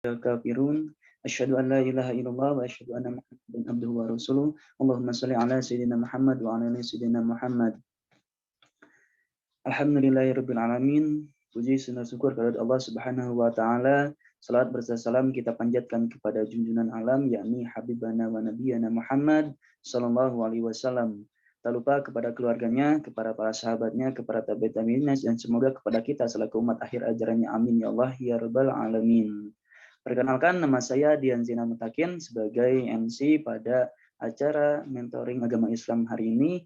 kafirun. Asyhadu an la ilaha illallah wa asyhadu anna Muhammadan abduhu wa rasuluh. Allahumma shalli ala sayyidina Muhammad wa ala ali sayyidina Muhammad. Alhamdulillahirabbil alamin. Puji dan syukur kepada Allah Subhanahu wa taala. Salat berserta salam kita panjatkan kepada junjungan alam yakni habibana wa nabiyana Muhammad sallallahu alaihi wasallam. Tak lupa kepada keluarganya, kepada para sahabatnya, kepada tabi'in dan semoga kepada kita selaku umat akhir ajarannya. Amin ya Allah ya rabbal alamin. Perkenalkan, nama saya Dian Zina Mutakin sebagai MC pada acara mentoring agama Islam hari ini.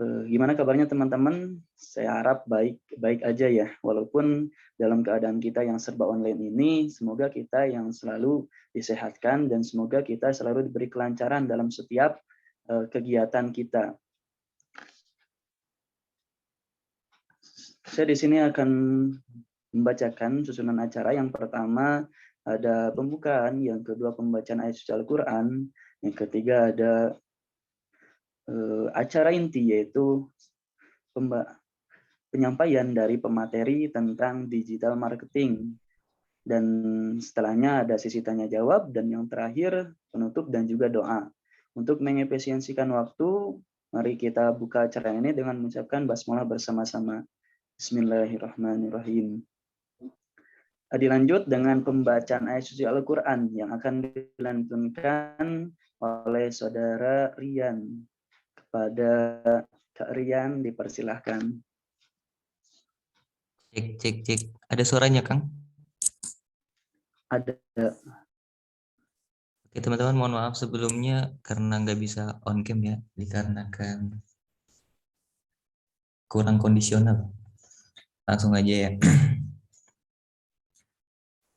Gimana kabarnya teman-teman? Saya harap baik aja ya, walaupun dalam keadaan kita yang serba online ini, semoga kita yang selalu disehatkan dan semoga kita selalu diberi kelancaran dalam setiap kegiatan kita. Saya di sini akan membacakan susunan acara. Yang pertama ada pembukaan, yang kedua pembacaan ayat suci Al-Quran, yang ketiga ada acara inti yaitu penyampaian dari pemateri tentang digital marketing, dan setelahnya ada sesi tanya jawab, dan yang terakhir penutup dan juga doa. Untuk mengefisiensikan waktu, mari kita buka acara ini dengan mengucapkan basmalah bersama-sama. Bismillahirrahmanirrahim. Dilanjut dengan pembacaan ayat suci Al-Quran yang akan dilantunkan oleh saudara Rian. Kepada Kak Rian dipersilahkan. Cek. Ada suaranya, Kang? Ada. Oke, teman-teman, mohon maaf sebelumnya karena nggak bisa on cam ya, dikarenakan kurang kondisional. Langsung aja ya.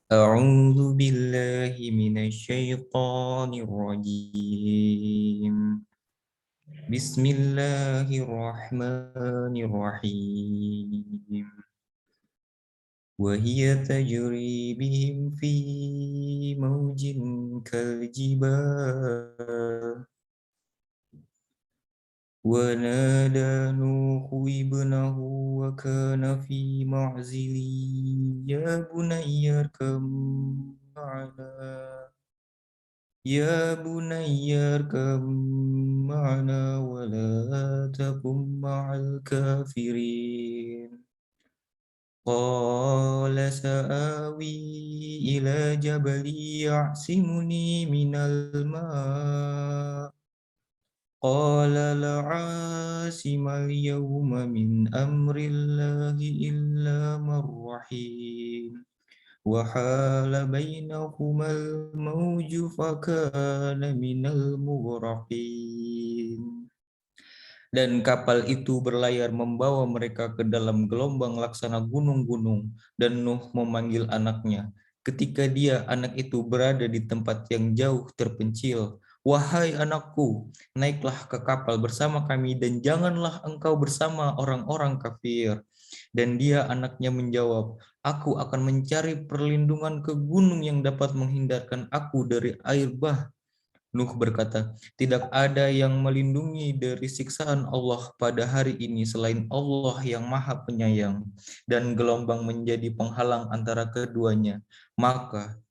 A'udzu billahi minasyaitonir rajim. Bismillahirrahmanirrahim. Wa hiya tajri bihim fi mawjin kaljibal. Wa nada Nuhu ibnahu wa kana fi ma'zili ya bunayya arkam ma'ana wa la takum ma'al kafirin. Qala sa'awi ila jabali ya'simuni minal ma' Qala la 'asimal yawma min amrillahi illa man rahim wa hala bainahumal mawju fakana minal mughraqin. Dan kapal itu berlayar membawa mereka ke dalam gelombang laksana gunung-gunung, dan Nuh memanggil anaknya. Ketika anak itu berada di tempat yang jauh terpencil, "Wahai anakku, naiklah ke kapal bersama kami dan janganlah engkau bersama orang-orang kafir." Dan anaknya menjawab, "Aku akan mencari perlindungan ke gunung yang dapat menghindarkan aku dari air bah." Nuh berkata, "Tidak ada yang melindungi dari siksaan Allah pada hari ini selain Allah yang Maha Penyayang." Dan gelombang menjadi penghalang antara keduanya. Maka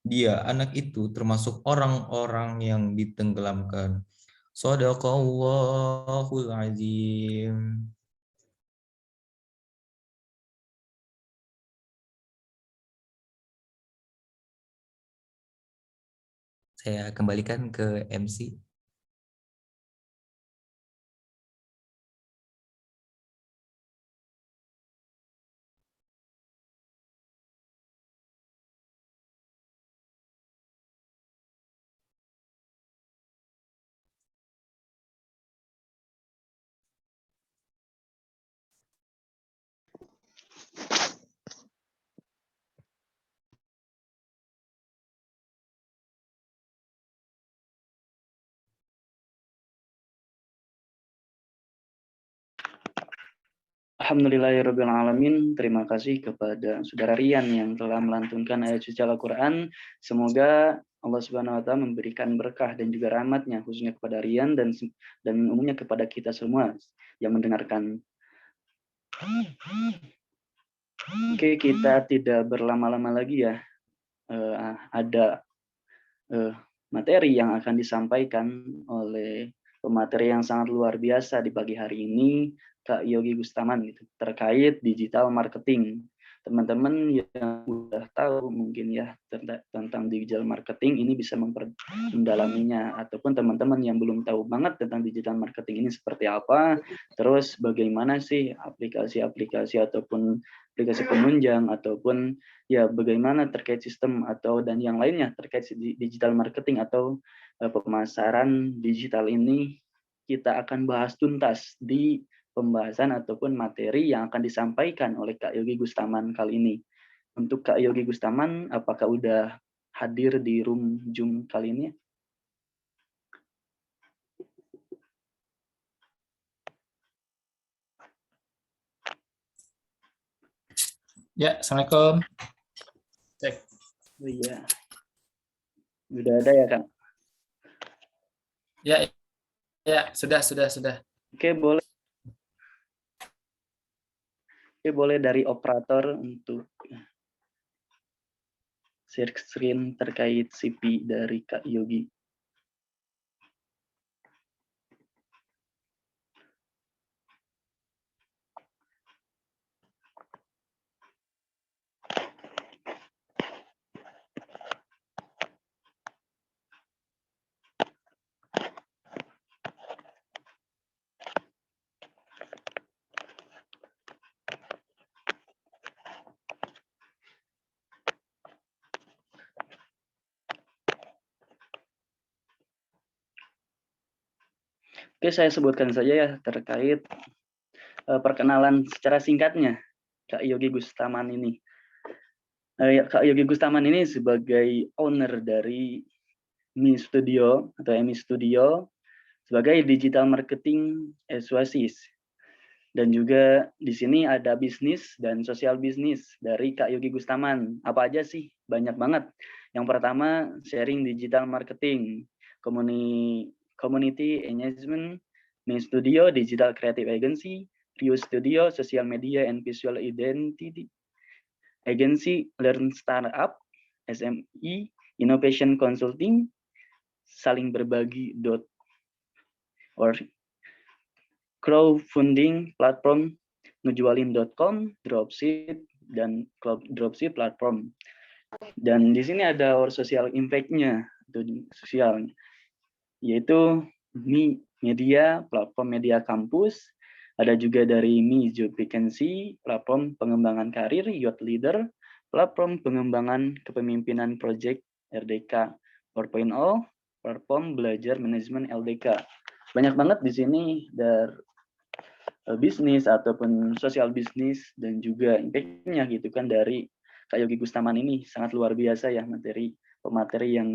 anak itu termasuk orang-orang yang ditenggelamkan. Shadaqallahul Azim. Saya kembalikan ke MC. Alhamdulillahirrabbilalamin. Terima kasih kepada saudara Rian yang telah melantunkan ayat suci Al-Quran. Semoga Allah Subhanahu wa Ta'ala memberikan berkah dan juga rahmatnya khususnya kepada Rian dan umumnya kepada kita semua yang mendengarkan. Oke, kita tidak berlama-lama lagi ya. ada materi yang akan disampaikan oleh pemateri yang sangat luar biasa di pagi hari ini, Kak Yogi Gustaman gitu, terkait digital marketing. Teman-teman yang udah tahu mungkin ya tentang digital marketing ini bisa mendalaminya, ataupun teman-teman yang belum tahu banget tentang digital marketing ini seperti apa, terus bagaimana sih aplikasi-aplikasi ataupun aplikasi penunjang ataupun ya bagaimana terkait sistem atau dan yang lainnya terkait digital marketing atau pemasaran digital ini kita akan bahas tuntas di pembahasan ataupun materi yang akan disampaikan oleh Kak Yogi Gustaman kali ini. Untuk Kak Yogi Gustaman, apakah udah hadir di room Zoom kali ini? Ya, Assalamualaikum. Cek. Oh iya. Udah ada ya, Kak? Ya, sudah. Oke, boleh. Oke, boleh dari operator untuk share screen terkait CV dari Kak Yogi. Oke, saya sebutkan saja ya terkait perkenalan secara singkatnya Kak Yogi Gustaman ini. Kak Yogi Gustaman ini sebagai owner dari Mi Studio atau MI Studio sebagai digital marketing Oasis. Dan juga di sini ada bisnis dan sosial bisnis dari Kak Yogi Gustaman. Apa aja sih? Banyak banget. Yang pertama, sharing digital marketing, community engagement, Mi Studio, digital creative agency, Rio Studio, social media and visual identity, agency, learn startup, SME, innovation consulting, saling berbagi.org, crowdfunding platform, ngejualin.com, dropship, dan dropship platform. Dan di sini ada social impact-nya, sosial, yaitu Mi Media, platform media kampus, ada juga dari Mi Job Vacancy, platform pengembangan karir, Youth Leader, platform pengembangan kepemimpinan project RDK 4.0, platform belajar manajemen LDK. Banyak banget di sini dari bisnis ataupun sosial bisnis dan juga impact-nya gitu kan dari Kak Yogi Gustaman ini sangat luar biasa ya pemateri yang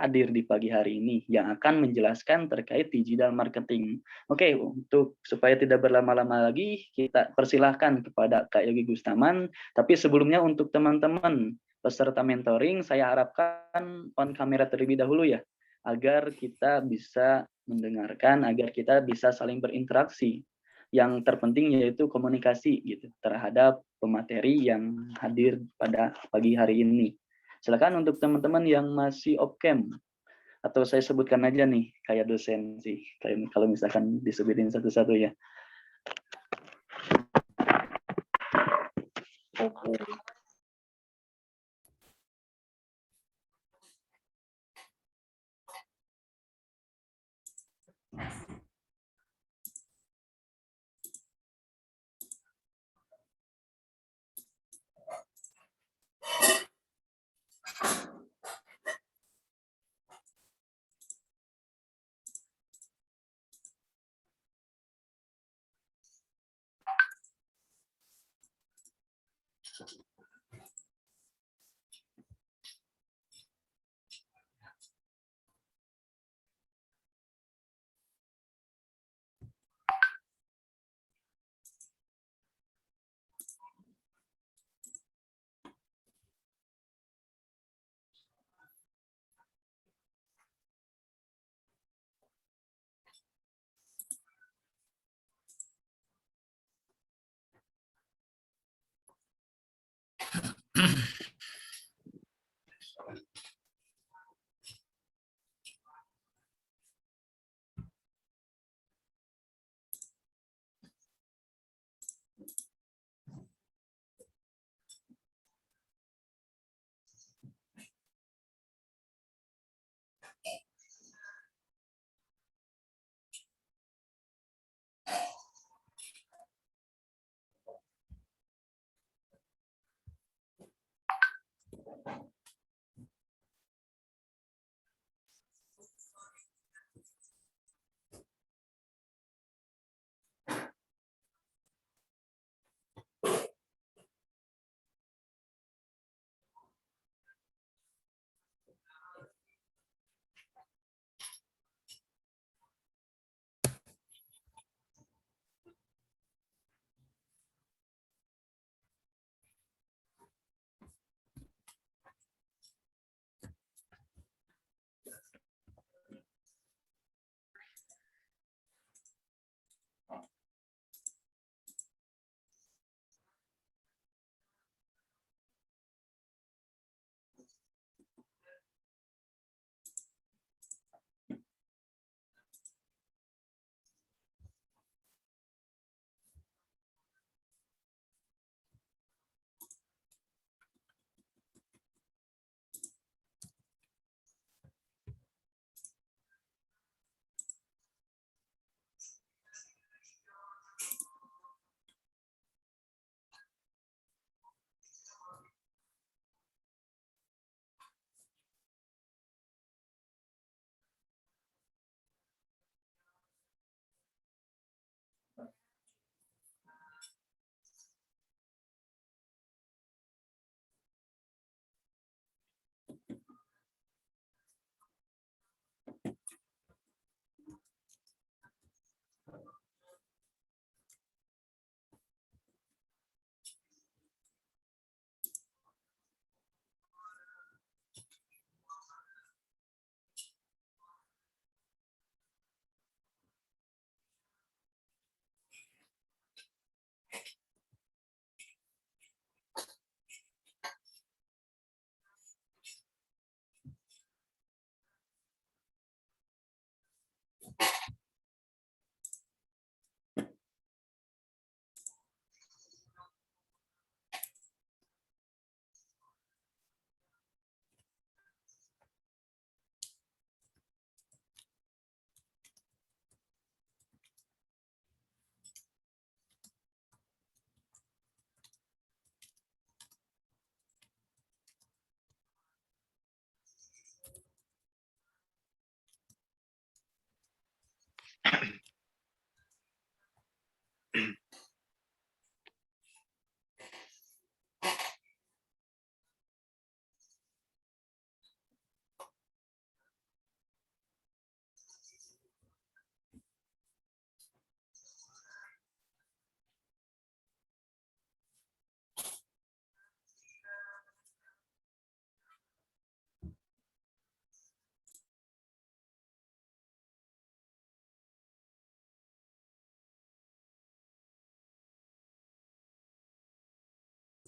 hadir di pagi hari ini yang akan menjelaskan terkait digital marketing. Oke, untuk supaya tidak berlama-lama lagi kita persilahkan kepada Kak Yogi Gustaman. Tapi sebelumnya untuk teman-teman peserta mentoring saya harapkan on kamera terlebih dahulu ya agar kita bisa mendengarkan, agar kita bisa saling berinteraksi. Yang terpenting yaitu komunikasi gitu terhadap pemateri yang hadir pada pagi hari ini. Silakan untuk teman-teman yang masih off-cam atau saya sebutkan aja nih kayak dosen sih, kayak kalau misalkan disebutin satu-satu ya.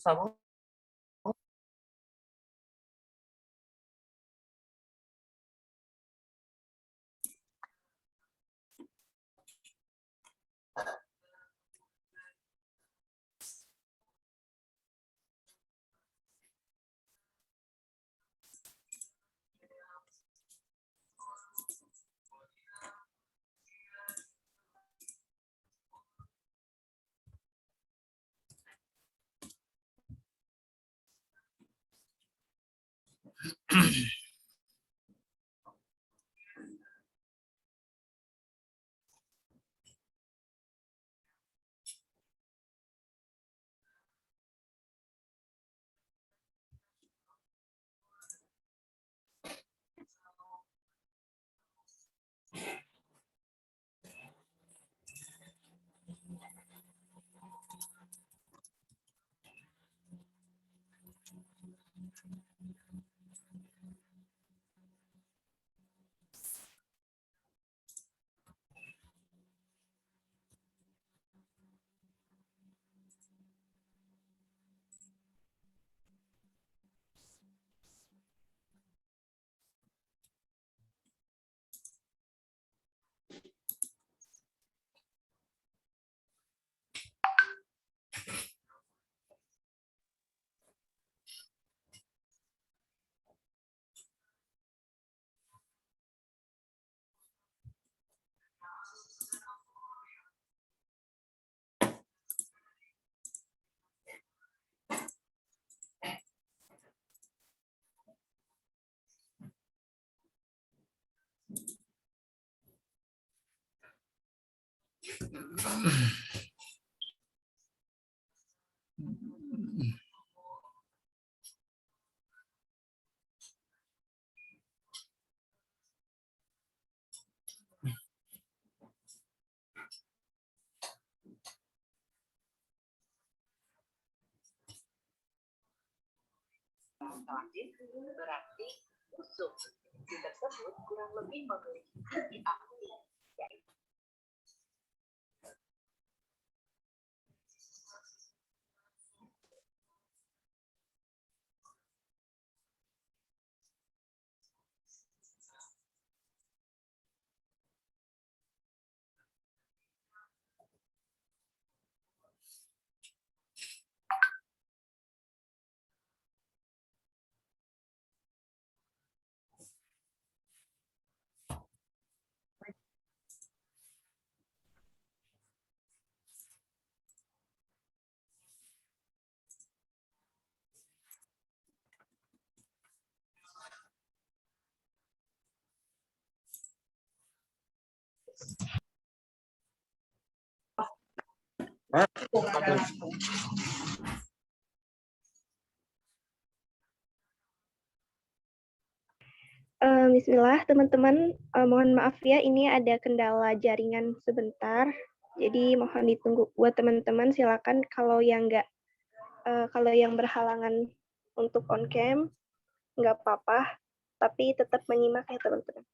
Sama. Berarti usuk tersebut kurang lebih memiliki arti akli, yaitu Bismillah, teman-teman. Mohon maaf ya, ini ada kendala jaringan sebentar. Jadi mohon ditunggu buat teman-teman. Silakan kalau yang kalau yang berhalangan untuk on cam nggak apa-apa, tapi tetap menyimak ya teman-teman.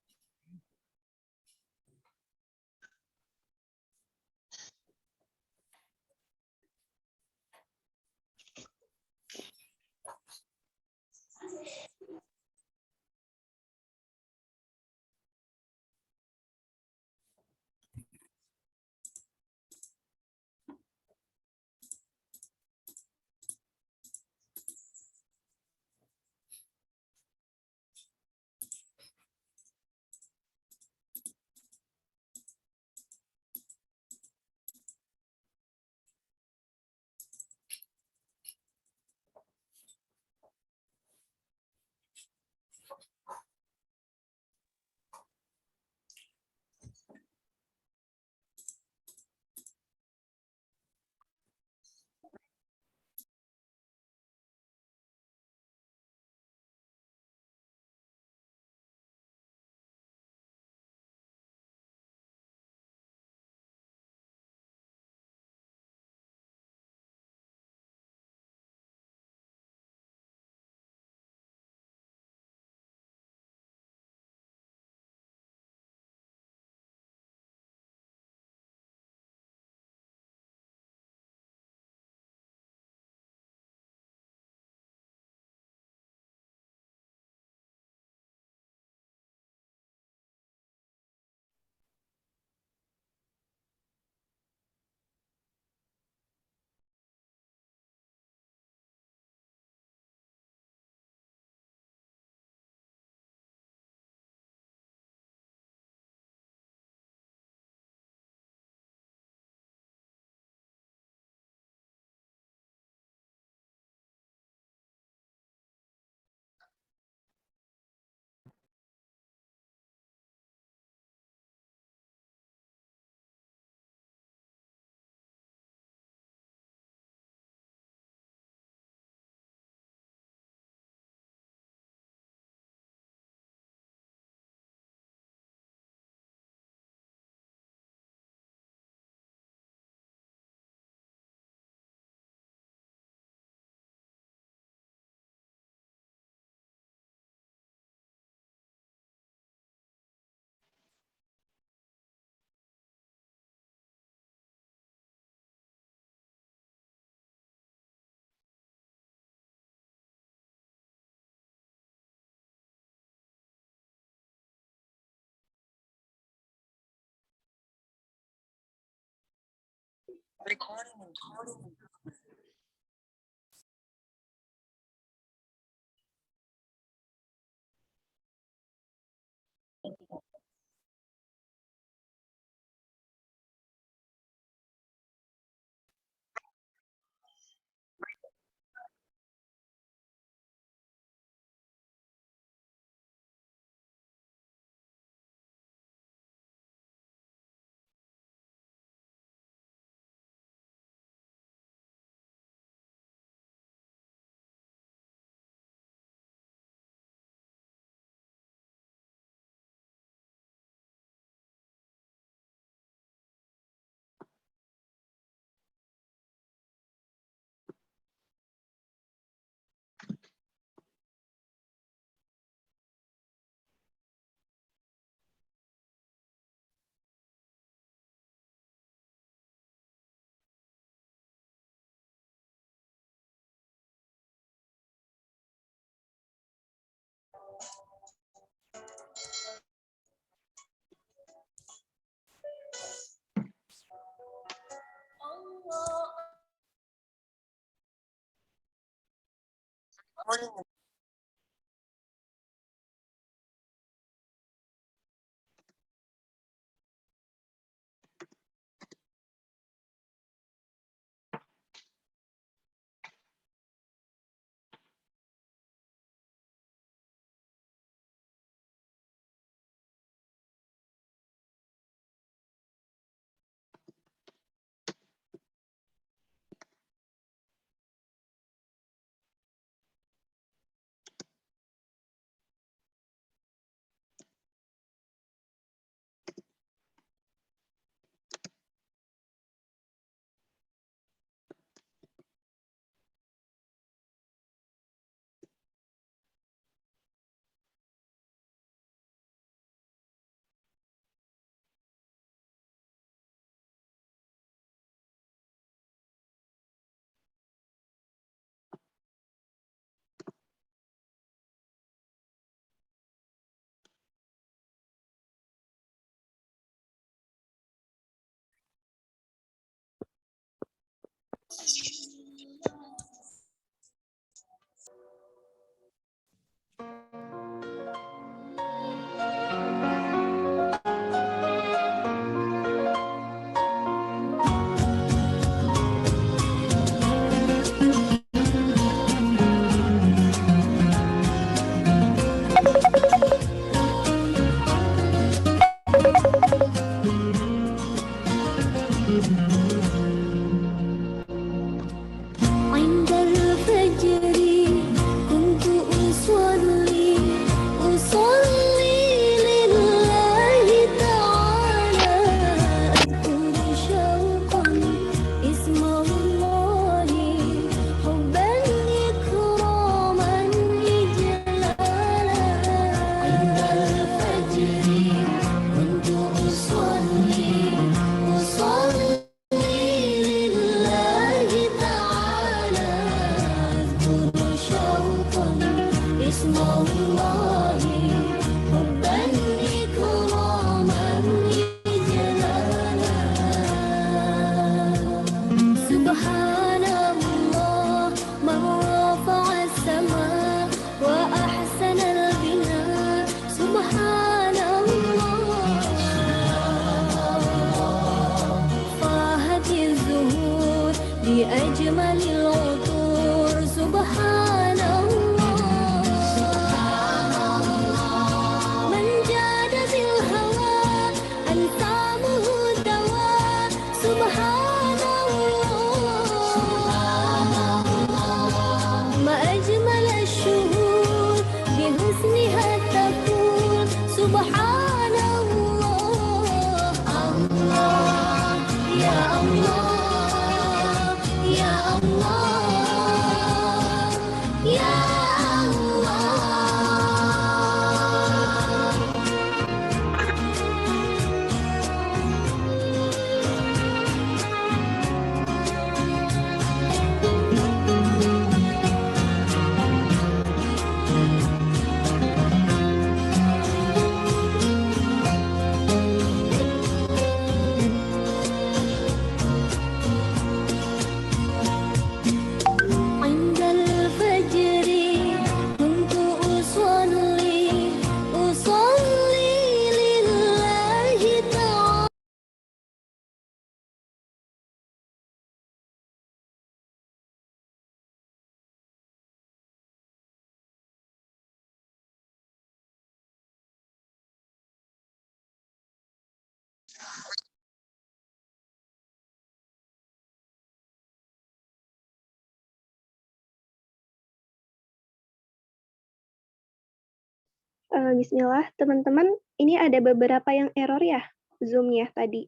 Bismillah, teman-teman, ini ada beberapa yang error ya, Zoom-nya tadi.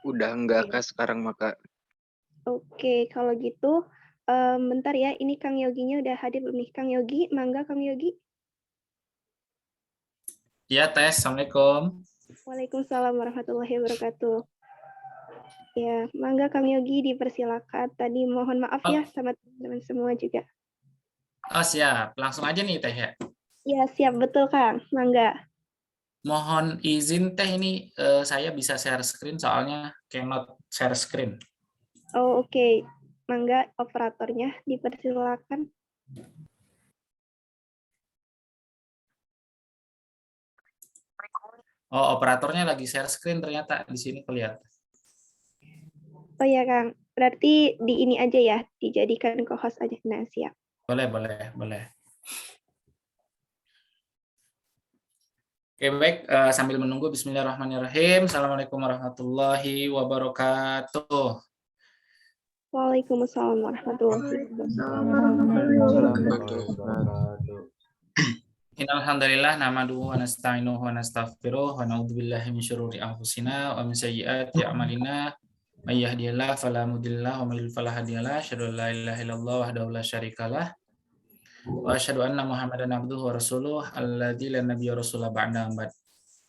Udah enggak Kak sekarang maka. Oke, kalau gitu, bentar ya, ini Kang Yoginya udah hadir belum nih? Kang Yogi, mangga Kang Yogi. Ya, tes. Assalamualaikum. Waalaikumsalam warahmatullahi wabarakatuh. Ya, mangga Kang Yogi dipersilakan. Tadi mohon maaf ya sama teman-teman semua juga. Oh, siap. Langsung aja nih, Teh ya. Ya, siap betul Kang. Mangga. Mohon izin, Teh, ini saya bisa share screen soalnya cannot share screen. Oh, oke. Mangga operatornya dipersilakan. Oh, operatornya lagi share screen ternyata di sini kelihatan. Oh ya Kang, berarti di ini aja ya, dijadikan co-host aja. Nah, siap. Boleh, boleh, boleh. Oke, baik. Sambil menunggu, bismillahirrahmanirrahim. Assalamualaikum warahmatullahi wabarakatuh. Waalaikumsalam warahmatullahi Innalhamdulillah nahmaduhu wa nasta'inuhu wa nastaghfiruh wa na'udzubillahi min syururi anfusina wa min sayyiati a'malina may yahdihillahu fala mudhillalah wa may yudhlil fala hadiyalah asyhadu an la ilaha illallah wahdahu la syarikalah wa asyhadu anna muhammadan abduhu wa rasuluh alladzi la nabiyya rasulah ba'da ba'd.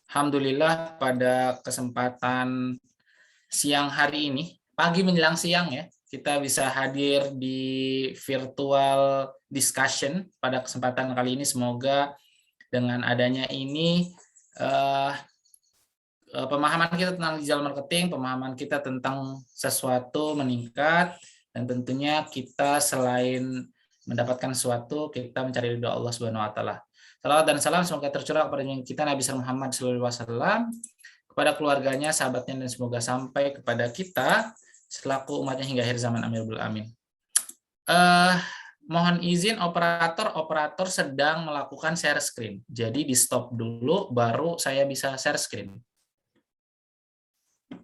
Alhamdulillah pada kesempatan siang hari ini, pagi menjelang siang ya, kita bisa hadir di virtual discussion pada kesempatan kali ini. Semoga dengan adanya ini pemahaman kita tentang digital marketing, pemahaman kita tentang sesuatu meningkat, dan tentunya kita selain mendapatkan sesuatu, kita mencari ridho Allah Subhanahu wa taala. Salawat dan salam semoga tercurah kepada kita Nabi Muhammad SAW, kepada keluarganya, sahabatnya, dan semoga sampai kepada kita selaku umatnya hingga akhir zaman. Amin. Amin. Mohon izin operator sedang melakukan share screen. Jadi di stop dulu baru saya bisa share screen.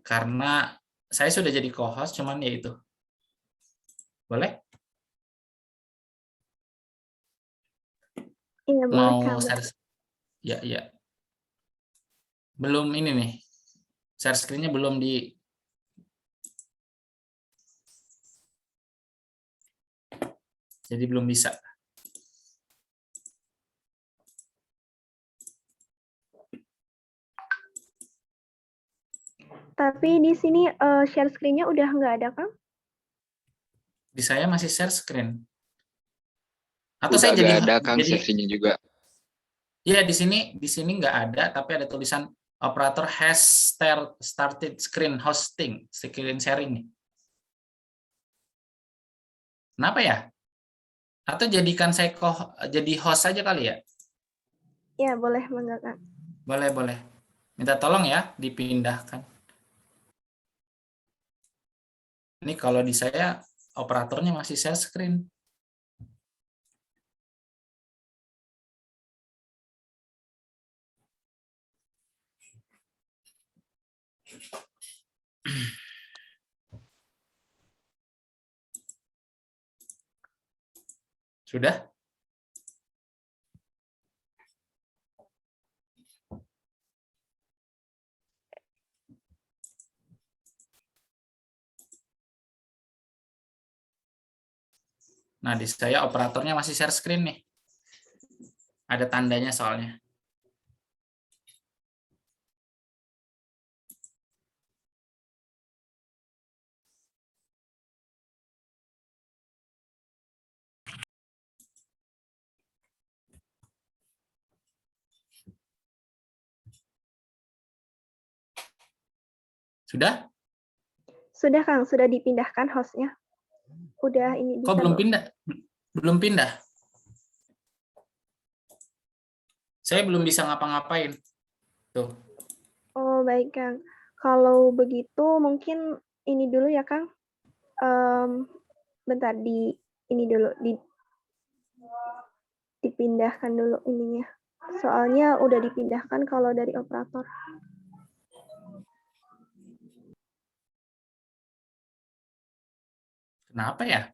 Karena saya sudah jadi co-host, cuman ya itu. Boleh? Iya, boleh Kang. Mau share? Ya, ya. Belum ini nih. Share screen-nya belum di. Jadi belum bisa. Tapi di sini share screen-nya udah nggak ada, Kang? Di saya masih share screen. Atau Udah saya jadi ada Kang sesinya juga. Ya, di sini nggak ada, tapi ada tulisan operator has started screen hosting, screen sharing nih. Kenapa ya? Atau jadikan saya jadi host saja kali ya? Ya, boleh, mangga, Kang. Boleh, boleh. Minta tolong ya, dipindahkan. Ini kalau di saya, operatornya masih share screen. Sudah? Nah, di saya operatornya masih share screen nih. Ada tandanya soalnya. Sudah? Sudah, Kang. Sudah dipindahkan host-nya. Udah ini bisa. Kok belum pindah? Belum pindah? Saya belum bisa ngapa-ngapain. Tuh. Oh, baik, Kang. Kalau begitu mungkin ini dulu ya, Kang. Bentar, ini dulu. Dipindahkan dulu ininya. Soalnya udah dipindahkan kalau dari operator. Kenapa ya?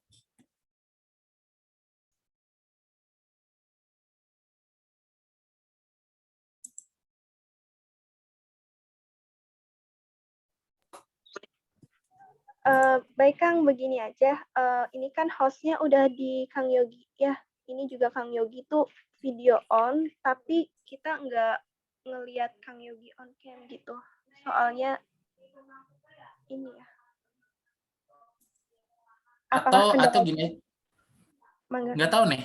Baik Kang, begini aja. Ini kan hostnya udah di Kang Yogi ya. Ini juga Kang Yogi tuh video on, tapi kita nggak ngelihat Kang Yogi on cam gitu. Soalnya ini ya. Atau gini, Mangga. nggak tahu nih.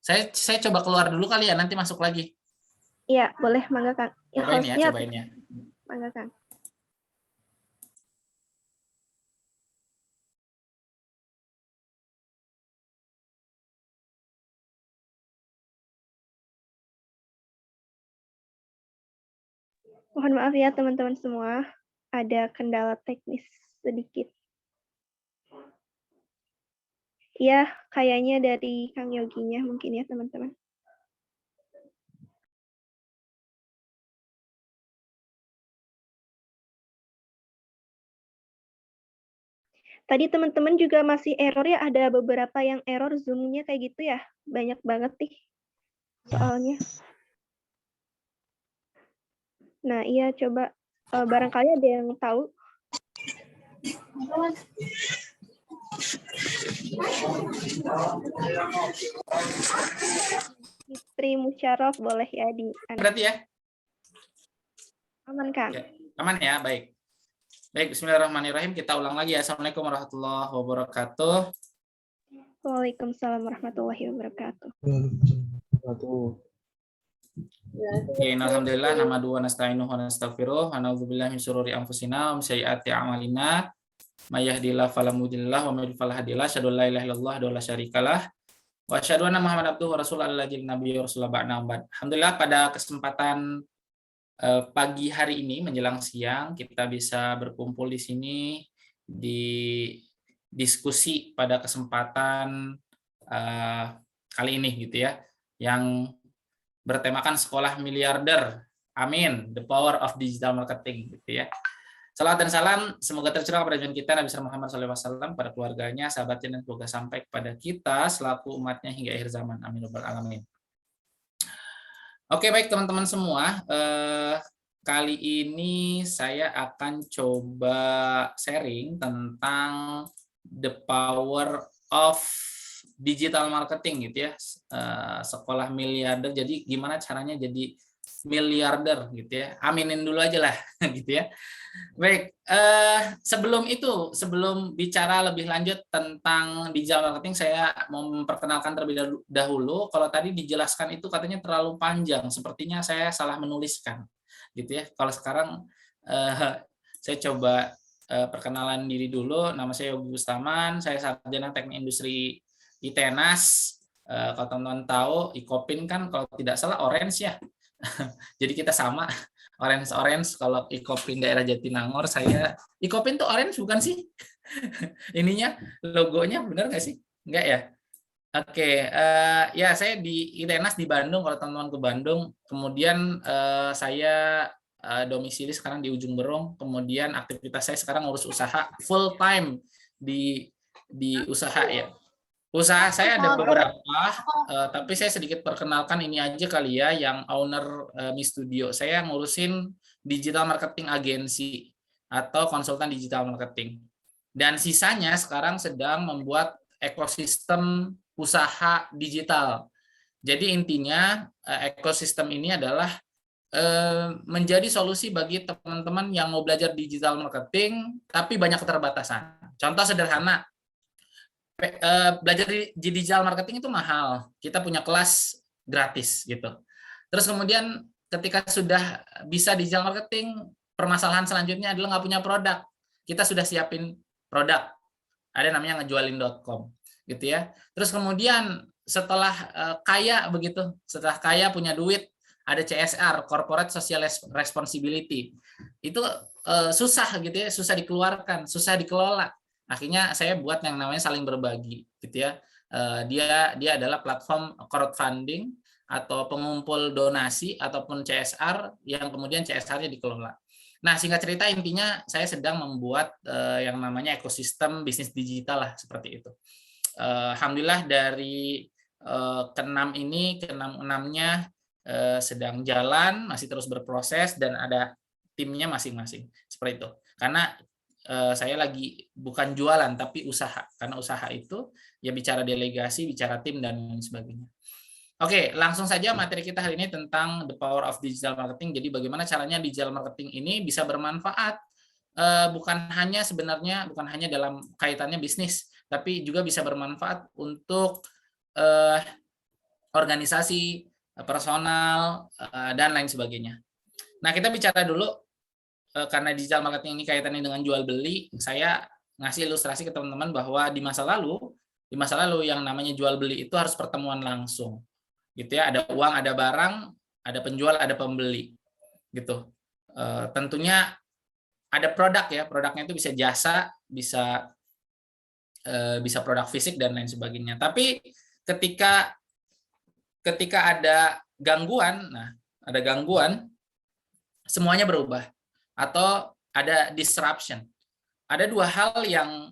Saya coba keluar dulu kali ya, nanti masuk lagi. Iya, boleh Mangga Kang. Ya, Cobain ya. Mangga Kang. Mohon maaf ya teman-teman semua, ada kendala teknis sedikit. Ya, kayaknya dari Kang Yoginya mungkin ya teman-teman. Tadi teman-teman juga masih error ya, ada beberapa yang error Zoom-nya kayak gitu ya. Banyak banget nih soalnya. Nah, iya coba barangkali ada yang tahu. Fitri Musyarof boleh ya di Berarti ya? Aman Kang. Ya, aman ya, baik. Baik, bismillahirrahmanirrahim. Kita ulang lagi ya. Assalamualaikum warahmatullahi wabarakatuh. Waalaikumsalam warahmatullahi wabarakatuh. Oke, alhamdulillah, nahmaduhu wa nasta'inuhu wa nastaghfiruh wa na'udzubillahi min syururi anfusina wa min sayyiati a'malina. May yahdihillahu fala mudhillalah wa may yudhlil fala hadiyalah. Asyhadu an la ilaha illallah wa la syarikalah. Wa asyhadu anna Muhammadan abduhu wa rasuluhu alladzi nabiyyu rasulullah ba'da. Alhamdulillah, pada kesempatan pagi hari ini menjelang siang kita bisa berkumpul di sini di diskusi pada kesempatan kali ini gitu ya, yang bertemakan sekolah miliarder. Amin. The power of digital marketing gitu ya. Salam dan salam semoga tercurah kepada junjungan kita Nabi Muhammad SAW, pada keluarganya, sahabatnya, dan semoga sampai kepada kita selaku umatnya hingga akhir zaman. Amin rabbal alamin. Oke, baik teman-teman semua. Kali ini saya akan coba sharing tentang the power of digital marketing gitu ya, sekolah miliarder. Jadi gimana caranya jadi miliarder gitu ya, aminin dulu aja lah gitu ya. Baik, sebelum bicara lebih lanjut tentang digital marketing, saya mau memperkenalkan terlebih dahulu. Kalau tadi dijelaskan itu katanya terlalu panjang, sepertinya saya salah menuliskan gitu ya. Kalau sekarang saya coba perkenalan diri dulu. Nama saya Yogi Bustaman, saya sarjana teknik industri ITENAS. Kalau teman-teman tahu, Ikopin kan kalau tidak salah orange ya. Jadi kita sama, orange. Kalau Ikopin daerah Jatinangor, saya Ikopin tuh orange bukan sih? Ininya logonya benar nggak sih? Nggak ya? Oke, ya saya di ITENAS di Bandung. Kalau teman-teman ke Bandung, kemudian saya domisili sekarang di Ujung Berung. Kemudian aktivitas saya sekarang ngurus usaha full time di usaha ya. Usaha saya ada beberapa, tapi saya sedikit perkenalkan ini aja kali ya, yang owner Mi Studio. Saya ngurusin digital marketing agensi atau konsultan digital marketing. Dan sisanya sekarang sedang membuat ekosistem usaha digital. Jadi intinya ekosistem ini adalah menjadi solusi bagi teman-teman yang mau belajar digital marketing, tapi banyak keterbatasan. Contoh sederhana, belajar di digital marketing itu mahal. Kita punya kelas gratis gitu. Terus kemudian ketika sudah bisa digital marketing, permasalahan selanjutnya adalah nggak punya produk. Kita sudah siapin produk. Ada namanya ngejualin.com gitu ya. Terus kemudian setelah kaya begitu, setelah kaya punya duit, ada CSR, Corporate Social Responsibility. Itu susah gitu ya, susah dikeluarkan, susah dikelola. Akhirnya saya buat yang namanya saling berbagi gitu ya. Dia adalah platform crowdfunding atau pengumpul donasi ataupun CSR yang kemudian CSR-nya dikelola. Nah, singkat cerita intinya saya sedang membuat yang namanya ekosistem bisnis digital lah, seperti itu. Alhamdulillah dari keenamnya sedang jalan, masih terus berproses, dan ada timnya masing-masing seperti itu. Karena saya lagi bukan jualan tapi usaha, karena usaha itu ya bicara delegasi, bicara tim dan lain sebagainya. Oke, langsung saja materi kita hari ini tentang the power of digital marketing. Jadi bagaimana caranya digital marketing ini bisa bermanfaat bukan hanya dalam kaitannya bisnis, tapi juga bisa bermanfaat untuk organisasi, personal, dan lain sebagainya. Nah, kita bicara dulu, karena digital marketing ini kaitannya dengan jual beli, saya ngasih ilustrasi ke teman-teman bahwa di masa lalu yang namanya jual beli itu harus pertemuan langsung, gitu ya. Ada uang, ada barang, ada penjual, ada pembeli, gitu. Tentunya ada produk ya, produknya itu bisa jasa, bisa produk fisik dan lain sebagainya. Tapi ketika ada gangguan, semuanya berubah atau ada disruption. Ada dua hal yang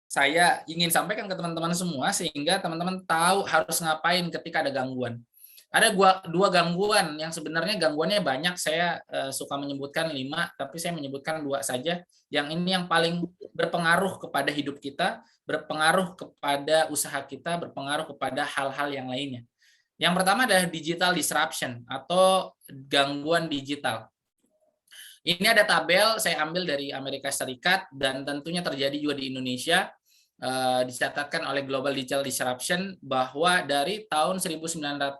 saya ingin sampaikan ke teman-teman semua sehingga teman-teman tahu harus ngapain ketika ada gangguan. Ada dua gangguan yang sebenarnya gangguannya banyak, saya suka menyebutkan 5, tapi saya menyebutkan 2 saja. Yang ini yang paling berpengaruh kepada hidup kita, berpengaruh kepada usaha kita, berpengaruh kepada hal-hal yang lainnya. Yang pertama adalah digital disruption atau gangguan digital. Ini ada tabel saya ambil dari Amerika Serikat dan tentunya terjadi juga di Indonesia. Dicatatkan oleh Global Digital Disruption bahwa dari tahun 1995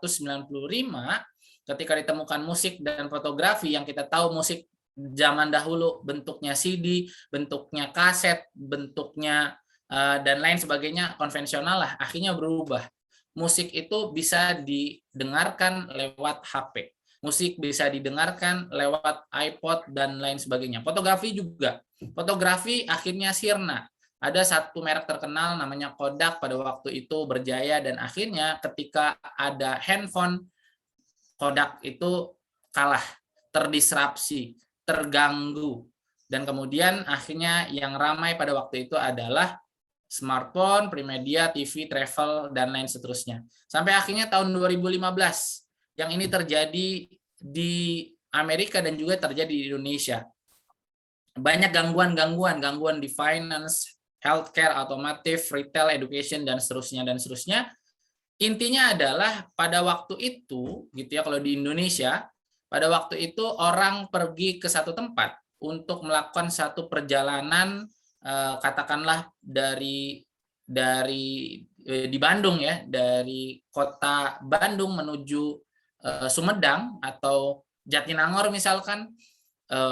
ketika ditemukan musik dan fotografi, yang kita tahu musik zaman dahulu bentuknya CD, bentuknya kaset, bentuknya dan lain sebagainya konvensional lah, akhirnya berubah. Musik itu bisa didengarkan lewat HP. Musik bisa didengarkan lewat iPod dan lain sebagainya. Fotografi juga. Fotografi akhirnya sirna. Ada satu merek terkenal namanya Kodak pada waktu itu berjaya, dan akhirnya ketika ada handphone, Kodak itu kalah, terdisrupsi, terganggu. Dan kemudian akhirnya yang ramai pada waktu itu adalah smartphone, Primedia, TV, travel, dan lain seterusnya. Sampai akhirnya tahun 2015, yang ini terjadi di Amerika dan juga terjadi di Indonesia. Banyak gangguan di finance, healthcare, otomotif, retail, education, dan seterusnya, dan seterusnya. Intinya adalah pada waktu itu, gitu ya, kalau di Indonesia, pada waktu itu orang pergi ke satu tempat untuk melakukan satu perjalanan, katakanlah dari Bandung ya, dari kota Bandung menuju Sumedang atau Jatinangor misalkan,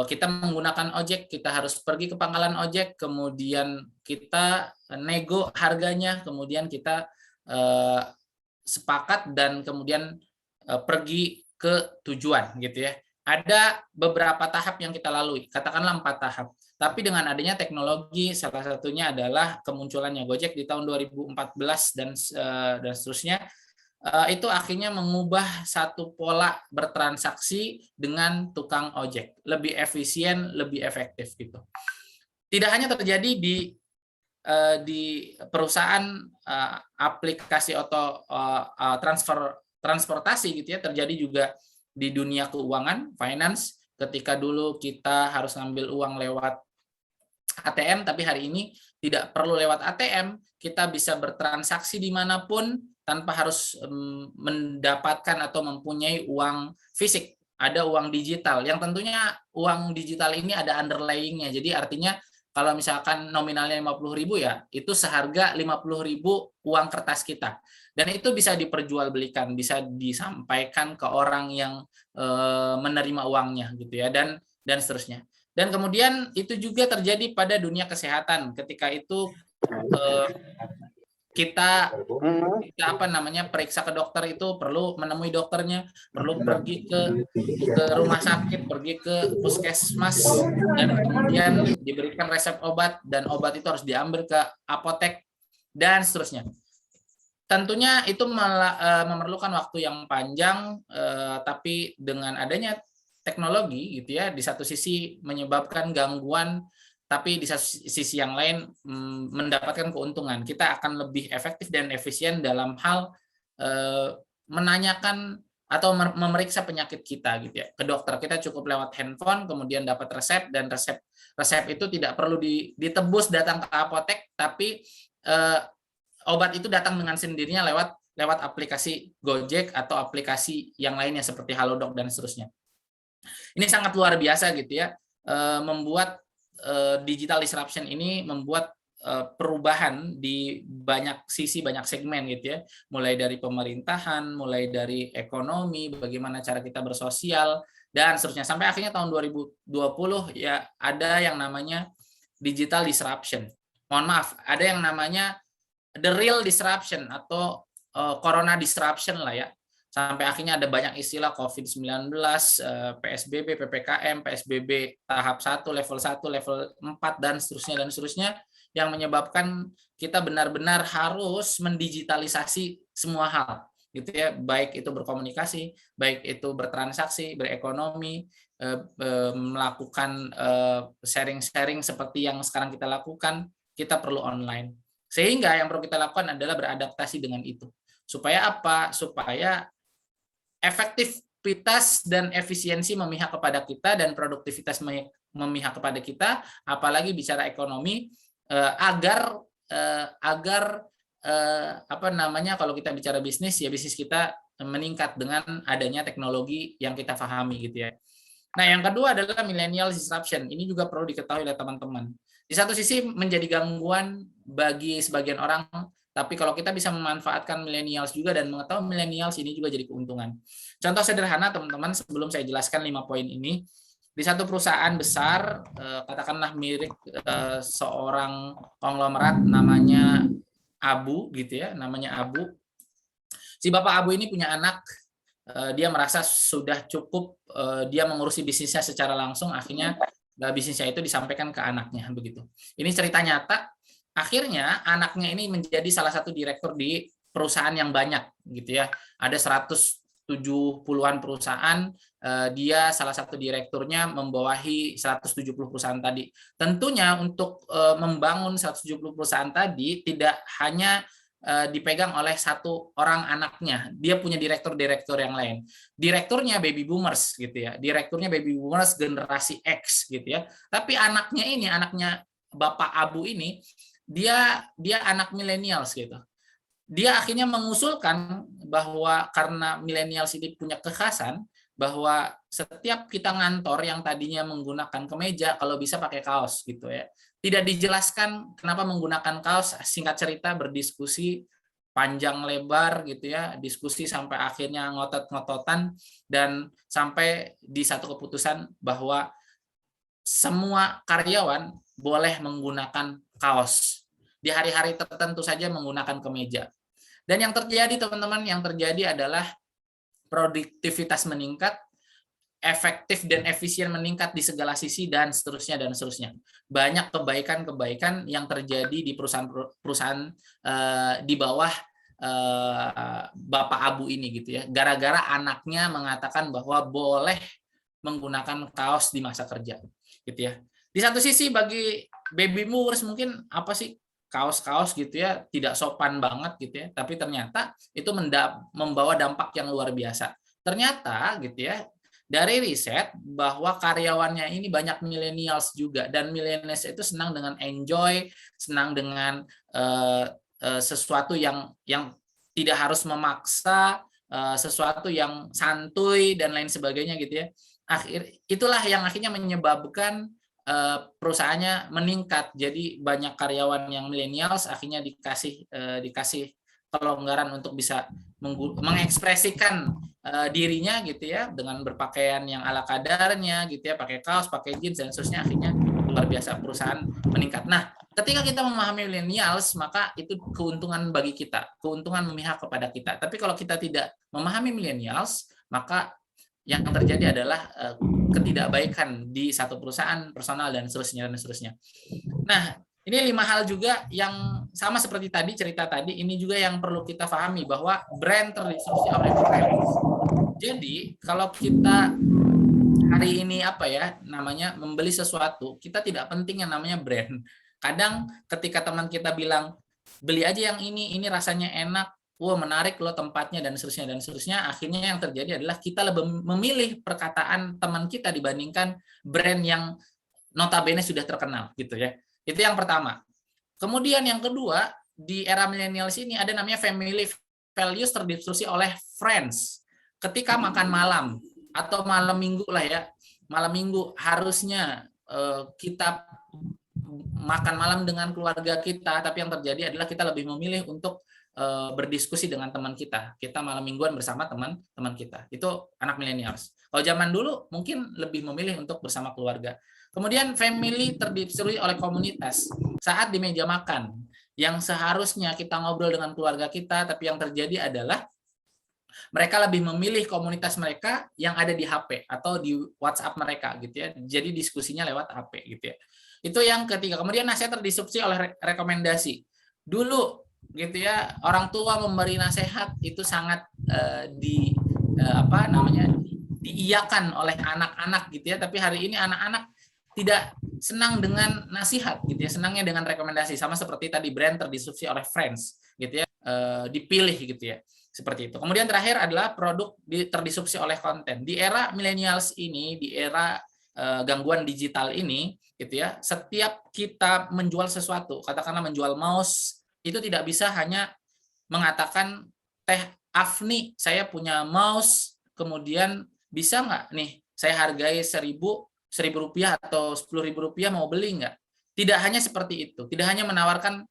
kita menggunakan ojek, kita harus pergi ke pangkalan ojek, kemudian kita nego harganya, kemudian kita sepakat dan kemudian pergi ke tujuan, gitu ya. Ada beberapa tahap yang kita lalui, katakanlah 4 tahap. Tapi dengan adanya teknologi, salah satunya adalah kemunculannya Gojek di tahun 2014 dan seterusnya, itu akhirnya mengubah satu pola bertransaksi dengan tukang ojek, lebih efisien, lebih efektif gitu. Tidak hanya terjadi di perusahaan aplikasi atau transportasi gitu ya, terjadi juga di dunia keuangan, finance. Ketika dulu kita harus ngambil uang lewat ATM, tapi hari ini tidak perlu lewat ATM, kita bisa bertransaksi dimanapun tanpa harus mendapatkan atau mempunyai uang fisik. Ada uang digital, yang tentunya uang digital ini ada underlying-nya. Jadi artinya kalau misalkan nominalnya 50.000 ya, itu seharga 50.000 uang kertas kita. Dan itu bisa diperjualbelikan, bisa disampaikan ke orang yang menerima uangnya gitu ya, dan seterusnya. Dan kemudian itu juga terjadi pada dunia kesehatan. Ketika itu kita periksa ke dokter itu perlu menemui dokternya, perlu pergi ke rumah sakit, pergi ke puskesmas, dan kemudian diberikan resep obat, dan obat itu harus diambil ke apotek dan seterusnya. Tentunya itu memerlukan waktu yang panjang, tapi dengan adanya teknologi gitu ya, di satu sisi menyebabkan gangguan, tapi di sisi yang lain mendapatkan keuntungan. Kita akan lebih efektif dan efisien dalam hal menanyakan atau memeriksa penyakit kita gitu ya ke dokter. Kita cukup lewat handphone, kemudian dapat resep, dan resep itu tidak perlu ditebus datang ke apotek, tapi obat itu datang dengan sendirinya lewat aplikasi Gojek atau aplikasi yang lainnya seperti Halodoc dan seterusnya. Ini sangat luar biasa gitu ya, membuat digital disruption ini membuat perubahan di banyak sisi, banyak segmen gitu ya, mulai dari pemerintahan, mulai dari ekonomi, bagaimana cara kita bersosial dan seterusnya, sampai akhirnya tahun 2020 ya ada yang namanya digital disruption. Mohon maaf, ada yang namanya the real disruption atau corona disruption lah ya. Sampai akhirnya ada banyak istilah COVID-19, PSBB, PPKM, PSBB tahap 1, level 1, level 4 dan seterusnya yang menyebabkan kita benar-benar harus mendigitalisasi semua hal gitu ya, baik itu berkomunikasi, baik itu bertransaksi, berekonomi, melakukan sharing-sharing seperti yang sekarang kita lakukan, kita perlu online. Sehingga yang perlu kita lakukan adalah beradaptasi dengan itu. Supaya apa? Supaya efektivitas dan efisiensi memihak kepada kita dan produktivitas memihak kepada kita, apalagi bicara ekonomi, agar kalau kita bicara bisnis ya bisnis kita meningkat dengan adanya teknologi yang kita pahami gitu ya. Nah, yang kedua adalah millennial disruption. Ini juga perlu diketahui oleh teman-teman. Di satu sisi menjadi gangguan bagi sebagian orang, tapi kalau kita bisa memanfaatkan millennials juga dan mengetahui millennials ini juga jadi keuntungan. Contoh sederhana teman-teman, sebelum saya jelaskan 5 poin ini, di satu perusahaan besar, katakanlah milik seorang konglomerat namanya Abu gitu ya, namanya Abu. Si Bapak Abu ini punya anak, dia merasa sudah cukup dia mengurusi bisnisnya secara langsung, akhirnya bisnisnya itu disampaikan ke anaknya begitu. Ini cerita nyata. Akhirnya anaknya ini menjadi salah satu direktur di perusahaan yang banyak gitu ya. Ada 170-an perusahaan, dia salah satu direkturnya membawahi 170 perusahaan tadi. Tentunya untuk membangun 170 perusahaan tadi tidak hanya dipegang oleh satu orang anaknya, dia punya direktur-direktur yang lain. Direkturnya baby boomers gitu ya, direkturnya baby boomers generasi X gitu ya. Tapi anaknya Bapak Abu ini, dia anak millennials gitu. Dia akhirnya mengusulkan bahwa karena millennials ini punya kekhasan bahwa setiap kita ngantor yang tadinya menggunakan kemeja, kalau bisa pakai kaos gitu ya. Tidak dijelaskan kenapa menggunakan kaos, singkat cerita berdiskusi panjang lebar gitu ya, diskusi sampai akhirnya ngotot-ngototan dan sampai di satu keputusan bahwa semua karyawan boleh menggunakan kaos. Di hari-hari tertentu saja menggunakan kemeja. Dan yang terjadi teman-teman, yang terjadi adalah produktivitas meningkat, efektif dan efisien meningkat di segala sisi dan seterusnya. Banyak kebaikan-kebaikan yang terjadi di perusahaan di bawah Bapak Abu ini gitu ya. Gara-gara anaknya mengatakan bahwa boleh menggunakan kaos di masa kerja gitu ya. Di satu sisi bagi baby boomers mungkin apa sih kaos-kaos gitu ya, tidak sopan banget gitu ya, tapi ternyata itu membawa dampak yang luar biasa. Ternyata gitu ya, dari riset bahwa karyawannya ini banyak millennials juga, dan millennials itu senang dengan enjoy, senang dengan sesuatu yang tidak harus memaksa, sesuatu yang santuy dan lain sebagainya gitu ya. Itulah yang akhirnya menyebabkan perusahaannya meningkat. Jadi banyak karyawan yang millennials akhirnya dikasih kelonggaran untuk bisa mengekspresikan dirinya gitu ya, dengan berpakaian yang ala kadarnya gitu ya, pakai kaos, pakai jeans dan seterusnya, akhirnya luar biasa perusahaan meningkat. Nah, ketika kita memahami millennials, maka itu keuntungan bagi kita, keuntungan memihak kepada kita. Tapi kalau kita tidak memahami millennials, maka yang terjadi adalah ketidakbaikan di satu perusahaan, personal dan seterusnya. Nah, ini 5 hal juga yang sama seperti tadi, cerita tadi, ini juga yang perlu kita pahami bahwa brand terdistorsi oleh brand. Jadi, kalau kita hari ini membeli sesuatu, kita tidak penting yang namanya brand. Kadang ketika teman kita bilang, beli aja yang ini rasanya enak, wah menarik loh tempatnya dan seterusnya. Akhirnya yang terjadi adalah kita lebih memilih perkataan teman kita dibandingkan brand yang notabene sudah terkenal gitu ya. Itu yang pertama. Kemudian yang kedua, di era millennials ini ada namanya family values terdistorsi oleh friends. Ketika makan malam atau malam minggu lah ya, malam minggu harusnya kita makan malam dengan keluarga kita, tapi yang terjadi adalah kita lebih memilih untuk berdiskusi dengan teman kita. Kita malam mingguan bersama teman-teman kita. Itu anak millennials. Kalau zaman dulu mungkin lebih memilih untuk bersama keluarga. Kemudian family terdistorsi oleh komunitas. Saat di meja makan, yang seharusnya kita ngobrol dengan keluarga kita, tapi yang terjadi adalah mereka lebih memilih komunitas mereka yang ada di HP atau di WhatsApp mereka gitu ya. Jadi diskusinya lewat HP gitu ya. Itu yang ketiga. Kemudian nasihat terdisrupsi oleh rekomendasi. Dulu gitu ya, orang tua memberi nasihat itu sangat diiyakan oleh anak-anak gitu ya, tapi hari ini anak-anak tidak senang dengan nasihat gitu ya, senangnya dengan rekomendasi, sama seperti tadi brand terdisrupsi oleh friends gitu ya, dipilih gitu ya, seperti itu. Kemudian terakhir adalah produk terdisrupsi oleh konten. Di era millennials ini, di era gangguan digital ini gitu ya, setiap kita menjual sesuatu, katakanlah menjual mouse, itu tidak bisa hanya mengatakan Teh Afni saya punya mouse, kemudian bisa nggak nih saya hargai 1.000 rupiah atau 10.000 rupiah, mau beli nggak? Tidak hanya seperti itu, tidak hanya menawarkan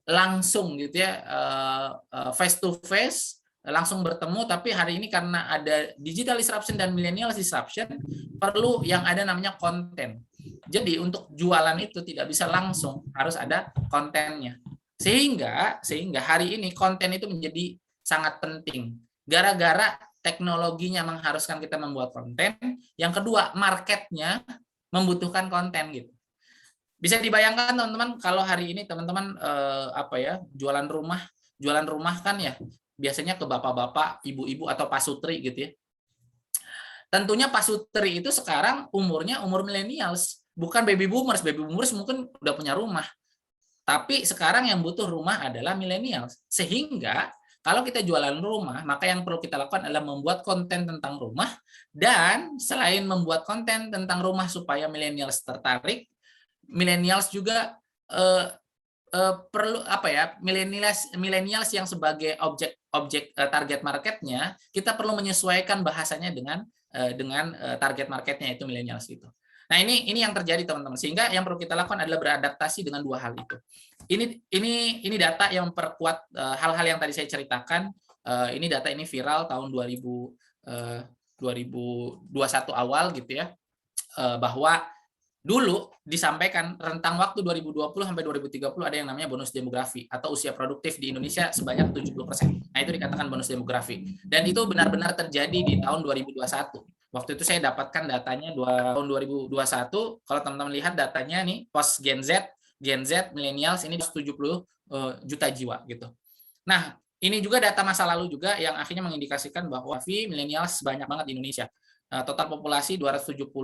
langsung gitu ya, face to face, langsung bertemu, tapi hari ini karena ada digital disruption dan millennial disruption, perlu yang ada namanya konten. Jadi untuk jualan itu tidak bisa langsung, harus ada kontennya. Sehingga hari ini konten itu menjadi sangat penting. Gara-gara teknologinya mengharuskan kita membuat konten. Yang kedua, marketnya membutuhkan konten gitu. Bisa dibayangkan teman-teman kalau hari ini teman-teman jualan rumah kan ya biasanya ke bapak-bapak, ibu-ibu atau pasutri gitu ya. Tentunya pasutri itu sekarang umurnya umur millennials, bukan baby boomers. Baby boomers mungkin udah punya rumah. Tapi sekarang yang butuh rumah adalah millennials. Sehingga kalau kita jualan rumah, maka yang perlu kita lakukan adalah membuat konten tentang rumah, dan selain membuat konten tentang rumah supaya millennials tertarik, millennials juga perlu millennials yang sebagai objek target marketnya, kita perlu menyesuaikan bahasanya dengan target marketnya, itu millennials itu. Nah, ini yang terjadi teman-teman. Sehingga yang perlu kita lakukan adalah beradaptasi dengan dua hal itu. Ini data yang memperkuat hal-hal yang tadi saya ceritakan. Ini data ini viral tahun 2021 awal gitu ya. Bahwa dulu disampaikan rentang waktu 2020 sampai 2030 ada yang namanya bonus demografi atau usia produktif di Indonesia sebanyak 70%. Nah, itu dikatakan bonus demografi. Dan itu benar-benar terjadi di tahun 2021. Waktu itu saya dapatkan datanya tahun 2021. Kalau teman-teman lihat datanya nih, post Gen Z, millennials ini 70 juta jiwa gitu. Nah, ini juga data masa lalu juga yang akhirnya mengindikasikan bahwa millennials banyak banget di Indonesia. Total populasi 272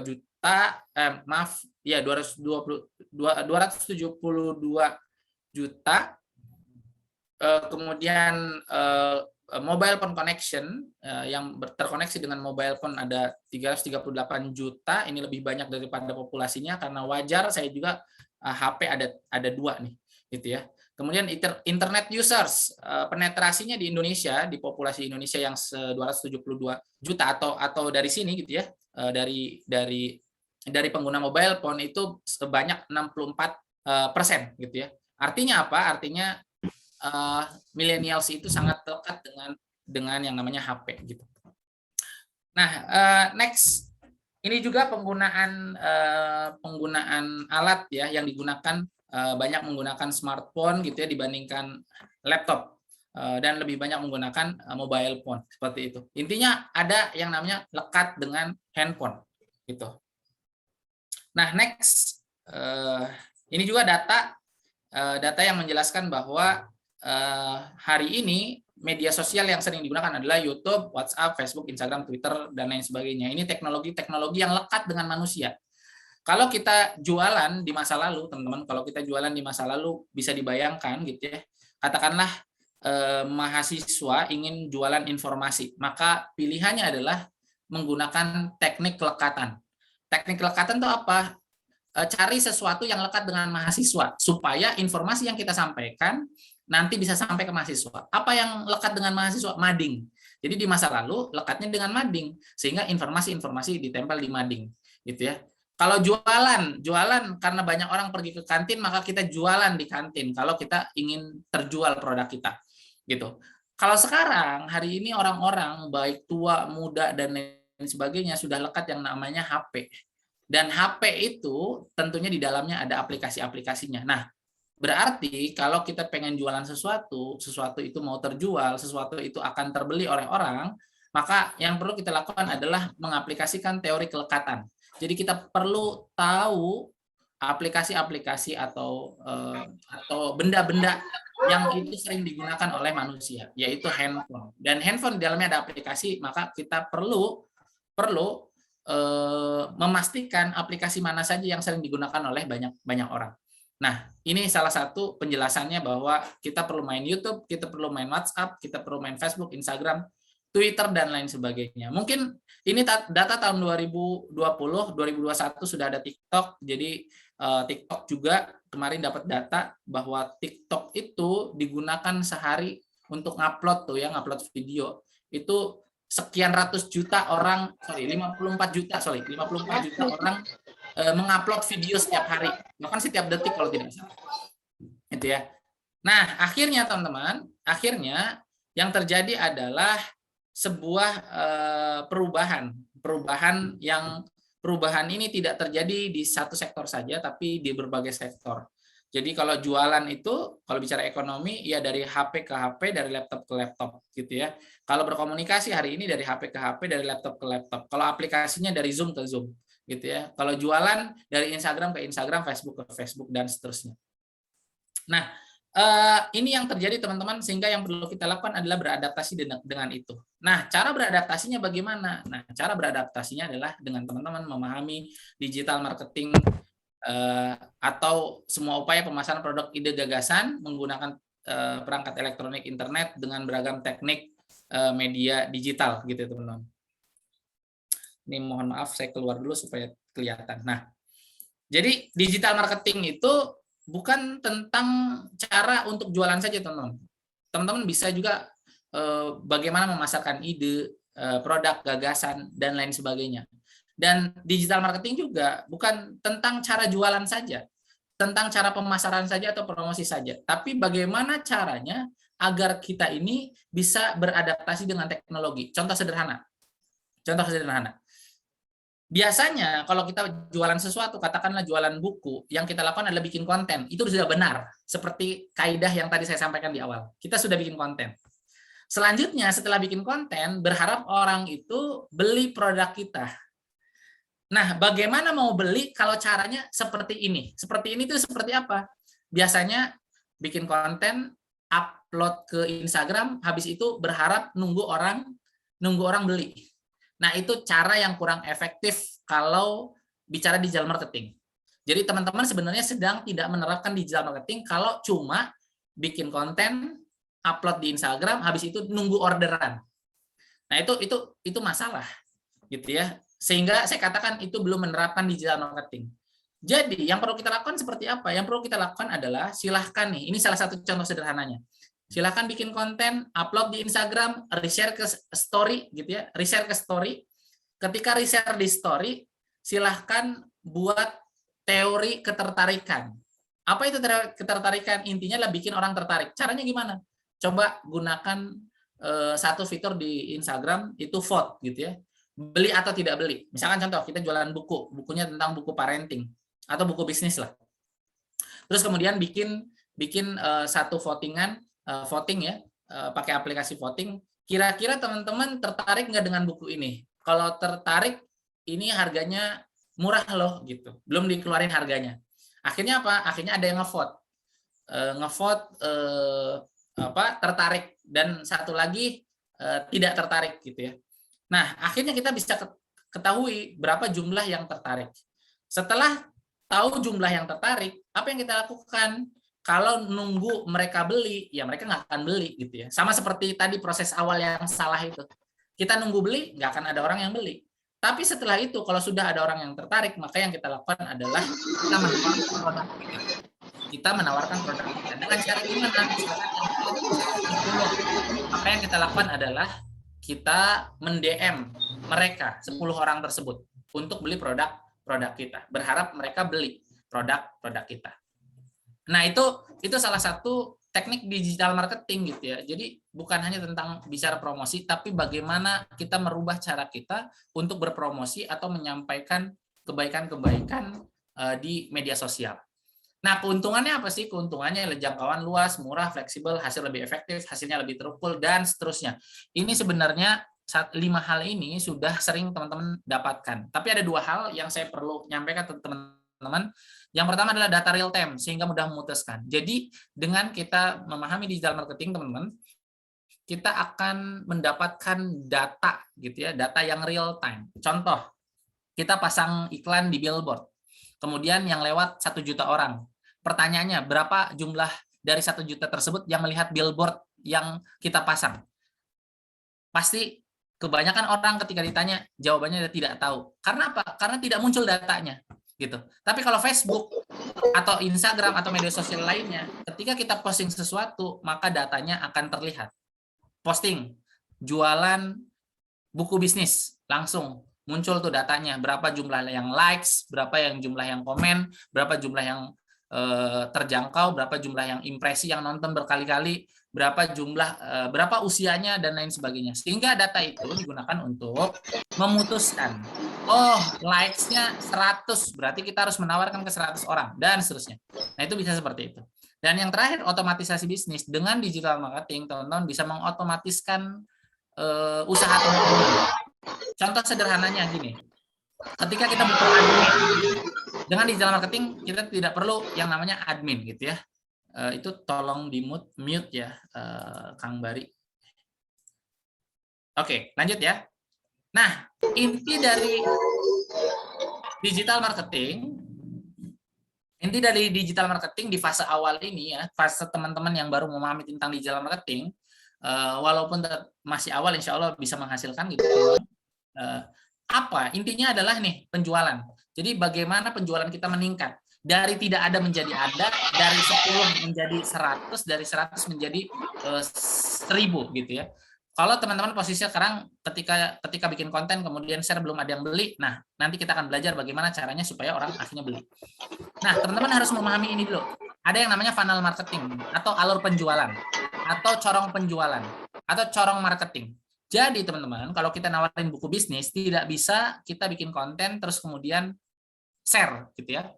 juta, 272 juta. Kemudian mobile phone connection yang terkoneksi dengan mobile phone ada 338 juta, ini lebih banyak daripada populasinya, karena wajar saya juga HP ada 2 nih gitu ya. Kemudian internet users, penetrasinya di Indonesia, di populasi Indonesia yang 272 juta atau dari sini gitu ya, dari pengguna mobile phone itu sebanyak 64% gitu ya. Artinya apa? Artinya millennials itu sangat dekat dengan yang namanya HP gitu. Nah, next, ini juga penggunaan alat ya yang digunakan, banyak menggunakan smartphone gitu ya dibandingkan laptop, dan lebih banyak menggunakan mobile phone seperti itu. Intinya ada yang namanya lekat dengan handphone gitu. Nah, next, ini juga data yang menjelaskan bahwa hari ini media sosial yang sering digunakan adalah YouTube, WhatsApp, Facebook, Instagram, Twitter, dan lain sebagainya. Ini teknologi yang lekat dengan manusia. Kalau kita jualan di masa lalu, teman-teman, kalau kita jualan di masa lalu bisa dibayangkan gitu ya. Katakanlah mahasiswa ingin jualan informasi, maka pilihannya adalah menggunakan teknik lekatan. Teknik lekatan itu apa? Cari sesuatu yang lekat dengan mahasiswa supaya informasi yang kita sampaikan nanti bisa sampai ke mahasiswa. Apa yang lekat dengan mahasiswa? Mading. Jadi di masa lalu lekatnya dengan mading sehingga informasi-informasi ditempel di mading, gitu ya. Kalau jualan karena banyak orang pergi ke kantin, maka kita jualan di kantin kalau kita ingin terjual produk kita, gitu. Kalau sekarang hari ini orang-orang baik tua, muda dan lain sebagainya sudah lekat yang namanya HP. Dan HP itu tentunya di dalamnya ada aplikasi-aplikasinya. Nah, berarti kalau kita pengen jualan sesuatu itu mau terjual, sesuatu itu akan terbeli oleh orang, maka yang perlu kita lakukan adalah mengaplikasikan teori kelekatan. Jadi kita perlu tahu aplikasi-aplikasi atau benda-benda yang itu sering digunakan oleh manusia, yaitu handphone. Dan handphone di dalamnya ada aplikasi, maka kita perlu memastikan aplikasi mana saja yang sering digunakan oleh banyak orang. Nah, ini salah satu penjelasannya bahwa kita perlu main YouTube, kita perlu main WhatsApp, kita perlu main Facebook, Instagram, Twitter, dan lain sebagainya. Mungkin ini data tahun 2020, 2021 sudah ada TikTok, jadi TikTok juga kemarin dapat data bahwa TikTok itu digunakan sehari untuk ngupload video, itu sekian ratus juta orang, 54 juta orang mengupload video setiap hari, bahkan setiap detik kalau tidak salah. Itu ya. Nah, akhirnya teman-teman, yang terjadi adalah sebuah perubahan ini tidak terjadi di satu sektor saja, tapi di berbagai sektor. Jadi kalau jualan itu, kalau bicara ekonomi, ya dari HP ke HP, dari laptop ke laptop, gitu ya. Kalau berkomunikasi hari ini dari HP ke HP, dari laptop ke laptop. Kalau aplikasinya dari Zoom ke Zoom, gitu ya. Kalau jualan dari Instagram ke Instagram, Facebook ke Facebook, dan seterusnya. Nah, ini yang terjadi teman-teman, sehingga yang perlu kita lakukan adalah beradaptasi dengan itu. Nah, cara beradaptasinya bagaimana? Nah, cara beradaptasinya adalah dengan teman-teman memahami digital marketing, atau semua upaya pemasaran produk ide gagasan menggunakan perangkat elektronik internet dengan beragam teknik media digital, gitu teman-teman. Ini mohon maaf saya keluar dulu supaya kelihatan. Nah, jadi digital marketing itu bukan tentang cara untuk jualan saja teman-teman. Teman-teman bisa juga bagaimana memasarkan ide, produk, gagasan, dan lain sebagainya. Dan digital marketing juga bukan tentang cara jualan saja, tentang cara pemasaran saja atau promosi saja, tapi bagaimana caranya agar kita ini bisa beradaptasi dengan teknologi. Contoh sederhana. Biasanya kalau kita jualan sesuatu, katakanlah jualan buku, yang kita lakukan adalah bikin konten. Itu sudah benar, seperti kaidah yang tadi saya sampaikan di awal. Kita sudah bikin konten. Selanjutnya setelah bikin konten, berharap orang itu beli produk kita. Nah, bagaimana mau beli kalau caranya seperti ini? Seperti ini itu seperti apa? Biasanya bikin konten, upload ke Instagram, habis itu berharap nunggu orang beli. Nah, itu cara yang kurang efektif kalau bicara digital marketing. Jadi teman-teman sebenarnya sedang tidak menerapkan digital marketing kalau cuma bikin konten, upload di Instagram, habis itu nunggu orderan. Nah, itu masalah, gitu ya. Sehingga saya katakan itu belum menerapkan digital marketing. Jadi yang perlu kita lakukan seperti apa? Yang perlu kita lakukan adalah silahkan nih, ini salah satu contoh sederhananya. Silahkan bikin konten, upload di Instagram, reshare ke story, gitu ya, reshare ke story. Ketika reshare di story, silahkan buat teori ketertarikan. Apa itu ketertarikan? Intinya adalah bikin orang tertarik. Caranya gimana? Coba gunakan satu fitur di Instagram, itu vote, gitu ya. Beli atau tidak beli. Misalkan contoh, kita jualan bukunya tentang buku parenting atau buku bisnis lah. Terus kemudian bikin satu voting ya, pakai aplikasi voting. Kira-kira teman-teman tertarik nggak dengan buku ini? Kalau tertarik, ini harganya murah loh, gitu. Belum dikeluarin harganya. Akhirnya apa? Akhirnya ada yang ngevote, tertarik, dan satu lagi tidak tertarik, gitu ya. Nah, akhirnya kita bisa ketahui berapa jumlah yang tertarik. Setelah tahu jumlah yang tertarik, apa yang kita lakukan? Kalau nunggu mereka beli, ya mereka nggak akan beli gitu ya. Sama seperti tadi proses awal yang salah itu. Kita nunggu beli, nggak akan ada orang yang beli. Tapi setelah itu, kalau sudah ada orang yang tertarik, maka yang kita lakukan adalah kita menawarkan produk kita. Kita menawarkan produk kita. Dengan cara gimana? Maka yang kita lakukan adalah kita men-DM mereka, 10 orang tersebut, untuk beli produk kita. Berharap mereka beli produk kita. Nah, itu salah satu teknik digital marketing gitu ya. Jadi bukan hanya tentang bicara promosi, tapi bagaimana kita merubah cara kita untuk berpromosi atau menyampaikan kebaikan-kebaikan di media sosial. Nah, keuntungannya apa sih? Keuntungannya jangkauan luas, murah, fleksibel, hasil lebih efektif, hasilnya lebih terukur, dan seterusnya. Ini sebenarnya 5 hal ini sudah sering teman-teman dapatkan. Tapi ada 2 hal yang saya perlu nyampaikan ke teman-teman. Yang pertama adalah data real time, sehingga mudah memutuskan. Jadi dengan kita memahami digital marketing, teman-teman, kita akan mendapatkan data gitu ya, data yang real time. Contoh, kita pasang iklan di billboard, kemudian yang lewat 1 juta orang. Pertanyaannya, berapa jumlah dari 1 juta tersebut yang melihat billboard yang kita pasang? Pasti kebanyakan orang ketika ditanya, jawabannya tidak tahu. Karena apa? Karena tidak muncul datanya. Gitu. Tapi kalau Facebook atau Instagram atau media sosial lainnya, ketika kita posting sesuatu, maka datanya akan terlihat. Posting, jualan buku bisnis, langsung muncul tuh datanya, berapa jumlah yang likes, berapa yang jumlah yang komen, berapa jumlah yang terjangkau, berapa jumlah yang impresi yang nonton berkali-kali, berapa usianya, dan lain sebagainya. Sehingga data itu digunakan untuk memutuskan, oh likes-nya 100, berarti kita harus menawarkan ke 100 orang, dan seterusnya. Nah, itu bisa seperti itu. Dan yang terakhir, otomatisasi bisnis. Dengan digital marketing, teman-teman bisa mengotomatiskan usaha teman-teman. Contoh sederhananya gini, ketika kita butuh admin, dengan digital marketing kita tidak perlu yang namanya admin gitu ya. Itu tolong di mute ya, Kang Bari. Oke, lanjut ya. Nah, inti dari digital marketing di fase awal ini ya, fase teman-teman yang baru memahami tentang digital marketing, walaupun masih awal, insya Allah bisa menghasilkan gitu. Apa intinya adalah nih, penjualan. Jadi bagaimana penjualan kita meningkat dari tidak ada menjadi ada, dari 10 menjadi 100, dari 100 menjadi 1000 gitu ya. Kalau teman-teman posisinya sekarang ketika bikin konten kemudian share belum ada yang beli, nah nanti kita akan belajar bagaimana caranya supaya orang akhirnya beli. Nah, teman-teman harus memahami ini dulu. Ada yang namanya funnel marketing atau alur penjualan atau corong penjualan atau corong marketing. Jadi teman-teman, kalau kita nawarin buku bisnis, tidak bisa kita bikin konten terus kemudian share gitu ya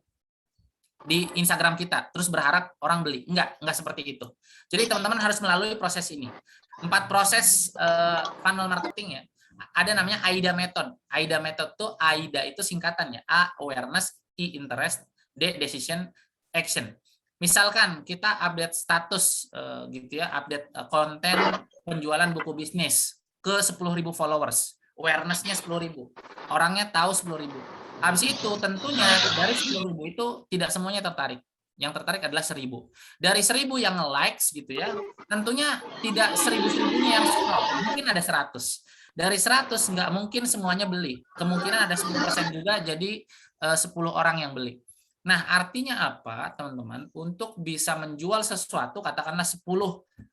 di Instagram kita, terus berharap orang beli. Enggak seperti itu. Jadi teman-teman harus melalui proses ini. 4 proses funnel marketing ya. Ada namanya AIDA method. AIDA method tuh, AIDA itu singkatannya. A, awareness, I, interest, D, decision, action. Misalkan kita update status gitu ya, update konten penjualan buku bisnis ke 10.000 followers, awareness-nya 10.000, orangnya tahu 10.000. Habis itu tentunya dari 10.000 itu tidak semuanya tertarik. Yang tertarik adalah 1.000. Dari 1.000 yang likes gitu ya, tentunya tidak 1.000-1.000-nya yang scroll, mungkin ada 100. Dari 100 nggak mungkin semuanya beli. Kemungkinan ada 10% juga, jadi 10 orang yang beli. Nah, artinya apa, teman-teman? Untuk bisa menjual sesuatu, katakanlah 10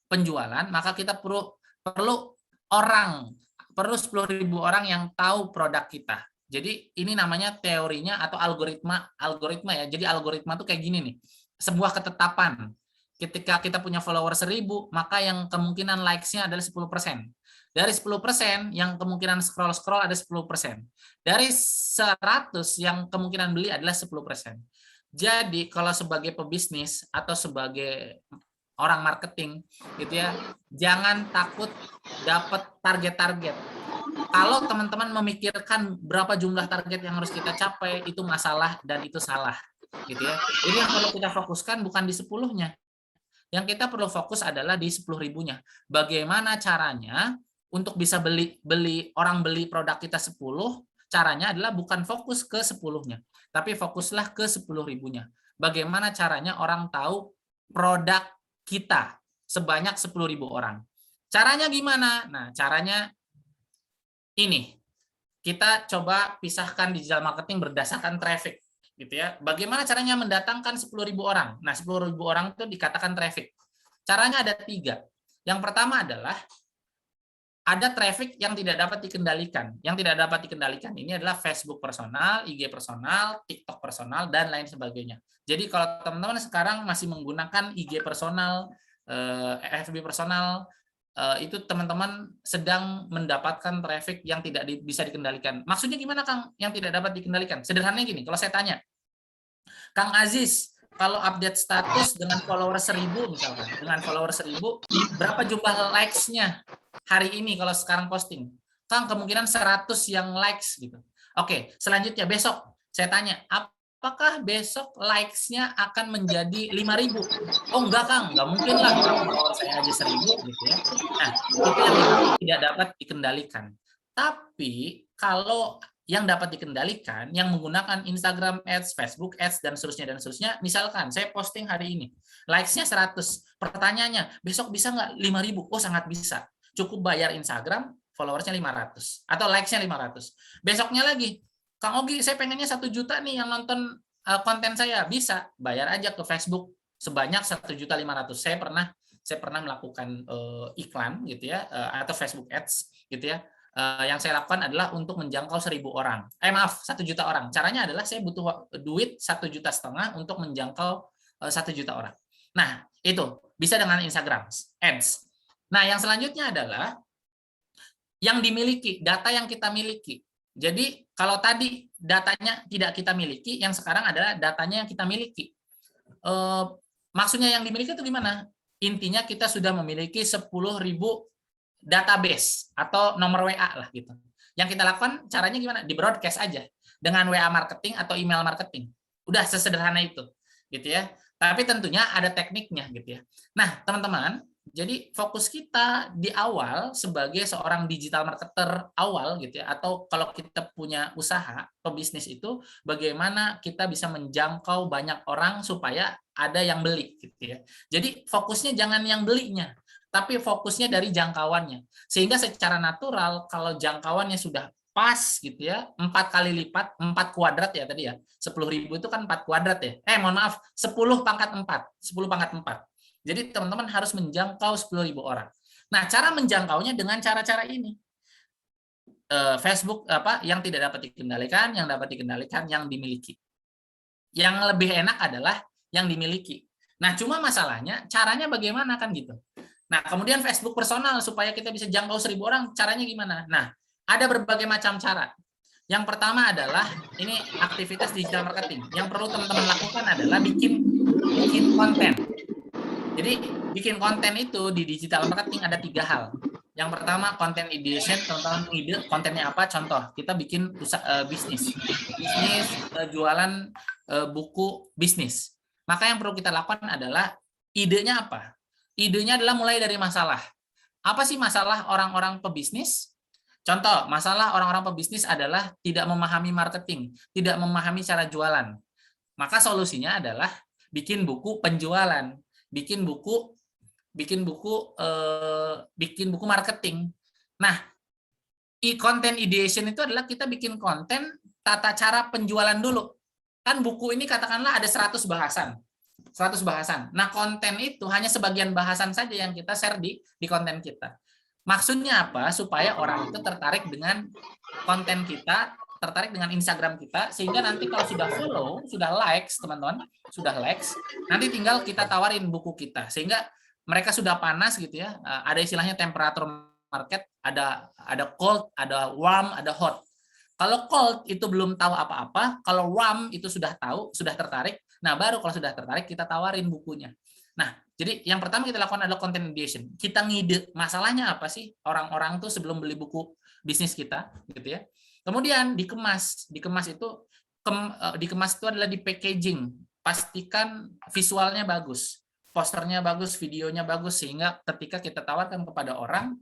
penjualan, maka kita perlu 10.000 orang yang tahu produk kita. Jadi ini namanya teorinya atau algoritma ya. Jadi algoritma itu kayak gini nih. Sebuah ketetapan. Ketika kita punya follower 1.000, maka yang kemungkinan likes-nya adalah 10%. Dari 10% yang kemungkinan scroll ada 10%. Dari 100 yang kemungkinan beli adalah 10%. Jadi kalau sebagai pebisnis atau sebagai orang marketing gitu ya, jangan takut dapat target-target. Kalau teman-teman memikirkan berapa jumlah target yang harus kita capai, itu masalah dan itu salah gitu ya. Jadi yang perlu kita fokuskan bukan di 10-nya. Yang kita perlu fokus adalah di 10.000-nya. Bagaimana caranya untuk bisa orang beli produk kita 10, caranya adalah bukan fokus ke 10-nya, tapi fokuslah ke 10.000-nya. Bagaimana caranya orang tahu produk kita sebanyak 10.000 orang. Caranya gimana? Nah, caranya ini. Kita coba pisahkan digital marketing berdasarkan traffic, gitu ya. Bagaimana caranya mendatangkan 10.000 orang? Nah, 10.000 orang itu dikatakan traffic. Caranya ada 3. Yang pertama adalah ada traffic yang tidak dapat dikendalikan. Yang tidak dapat dikendalikan ini adalah Facebook personal, IG personal, TikTok personal, dan lain sebagainya. Jadi kalau teman-teman sekarang masih menggunakan IG personal, FB personal, itu teman-teman sedang mendapatkan traffic yang tidak bisa dikendalikan. Maksudnya gimana, Kang? Yang tidak dapat dikendalikan? Sederhananya gini, kalau saya tanya, Kang Aziz, kalau update status dengan follower 1.000 misalkan, dengan follower 1.000, berapa jumlah likes-nya hari ini kalau sekarang posting? Kang, kemungkinan 100 yang likes gitu. Oke, selanjutnya besok saya tanya, apakah besok likes-nya akan menjadi 5.000? Oh enggak, Kang, enggak mungkin lah, orang follower saya aja 1.000 gitu ya. Nah, itu yang tidak dapat dikendalikan. Tapi kalau yang dapat dikendalikan, yang menggunakan Instagram Ads, Facebook Ads, dan seterusnya, misalkan saya posting hari ini, likes-nya 100, pertanyaannya, besok bisa nggak 5.000? Oh, sangat bisa. Cukup bayar Instagram, followersnya 500, atau likes-nya 500. Besoknya lagi, Kang Ogi, saya pengennya 1 juta nih yang nonton konten saya. Bisa, bayar aja ke Facebook sebanyak 1.500.000. Saya pernah melakukan iklan gitu ya, atau Facebook Ads gitu ya. Yang saya lakukan adalah untuk menjangkau 1.000 orang. 1 juta orang. Caranya adalah saya butuh duit 1,5 juta untuk menjangkau 1 juta orang. Nah, itu bisa dengan Instagram Ads. Nah, yang selanjutnya adalah yang dimiliki, data yang kita miliki. Jadi, kalau tadi datanya tidak kita miliki, yang sekarang adalah datanya yang kita miliki. Maksudnya yang dimiliki itu gimana? Intinya kita sudah memiliki 10.000 database atau nomor WA lah gitu. Yang kita lakukan caranya gimana? Di broadcast aja dengan WA marketing atau email marketing. Udah sesederhana itu, gitu ya. Tapi tentunya ada tekniknya gitu ya. Nah, teman-teman, jadi fokus kita di awal sebagai seorang digital marketer awal gitu ya, atau kalau kita punya usaha atau bisnis itu bagaimana kita bisa menjangkau banyak orang supaya ada yang beli gitu ya. Jadi fokusnya jangan yang belinya, tapi fokusnya dari jangkauannya. Sehingga secara natural kalau jangkauannya sudah pas gitu ya, 4 kali lipat, 4 kuadrat ya tadi ya, 10.000 itu kan 4 kuadrat ya. Mohon maaf, 10 pangkat 4. Jadi teman-teman harus menjangkau 10.000 orang. Nah, cara menjangkaunya dengan cara-cara ini. Facebook yang tidak dapat dikendalikan, yang dapat dikendalikan, yang dimiliki. Yang lebih enak adalah yang dimiliki. Nah, cuma masalahnya caranya bagaimana kan gitu. Nah, kemudian Facebook personal supaya kita bisa jangkau 1.000 orang, caranya gimana? Nah, ada berbagai macam cara. Yang pertama adalah ini aktivitas digital marketing. Yang perlu teman-teman lakukan adalah bikin konten. Jadi bikin konten itu di digital marketing ada 3 hal. Yang pertama content ideation, teman-teman ide kontennya apa? Contoh, kita bikin bisnis jualan buku bisnis. Maka yang perlu kita lakukan adalah idenya apa? Idenya adalah mulai dari masalah. Apa sih masalah orang-orang pebisnis? Contoh, masalah orang-orang pebisnis adalah tidak memahami marketing, tidak memahami cara jualan. Maka solusinya adalah bikin buku penjualan, bikin buku marketing. Nah, content ideation itu adalah kita bikin konten tata cara penjualan dulu. Kan buku ini katakanlah ada 100 bahasan. Nah, konten itu hanya sebagian bahasan saja yang kita share di konten kita. Maksudnya apa? Supaya orang itu tertarik dengan konten kita, tertarik dengan Instagram kita, sehingga nanti kalau sudah follow, sudah likes, teman-teman, nanti tinggal kita tawarin buku kita, sehingga mereka sudah panas gitu ya. Ada istilahnya temperatur market, ada cold, ada warm, ada hot. Kalau cold itu belum tahu apa-apa, kalau warm itu sudah tahu, sudah tertarik. Nah, baru kalau sudah tertarik kita tawarin bukunya. Nah, jadi yang pertama kita lakukan adalah content ideation. Kita ngide masalahnya apa sih orang-orang tuh sebelum beli buku bisnis kita, gitu ya. Kemudian dikemas itu adalah di packaging. Pastikan visualnya bagus, posternya bagus, videonya bagus, sehingga ketika kita tawarkan kepada orang,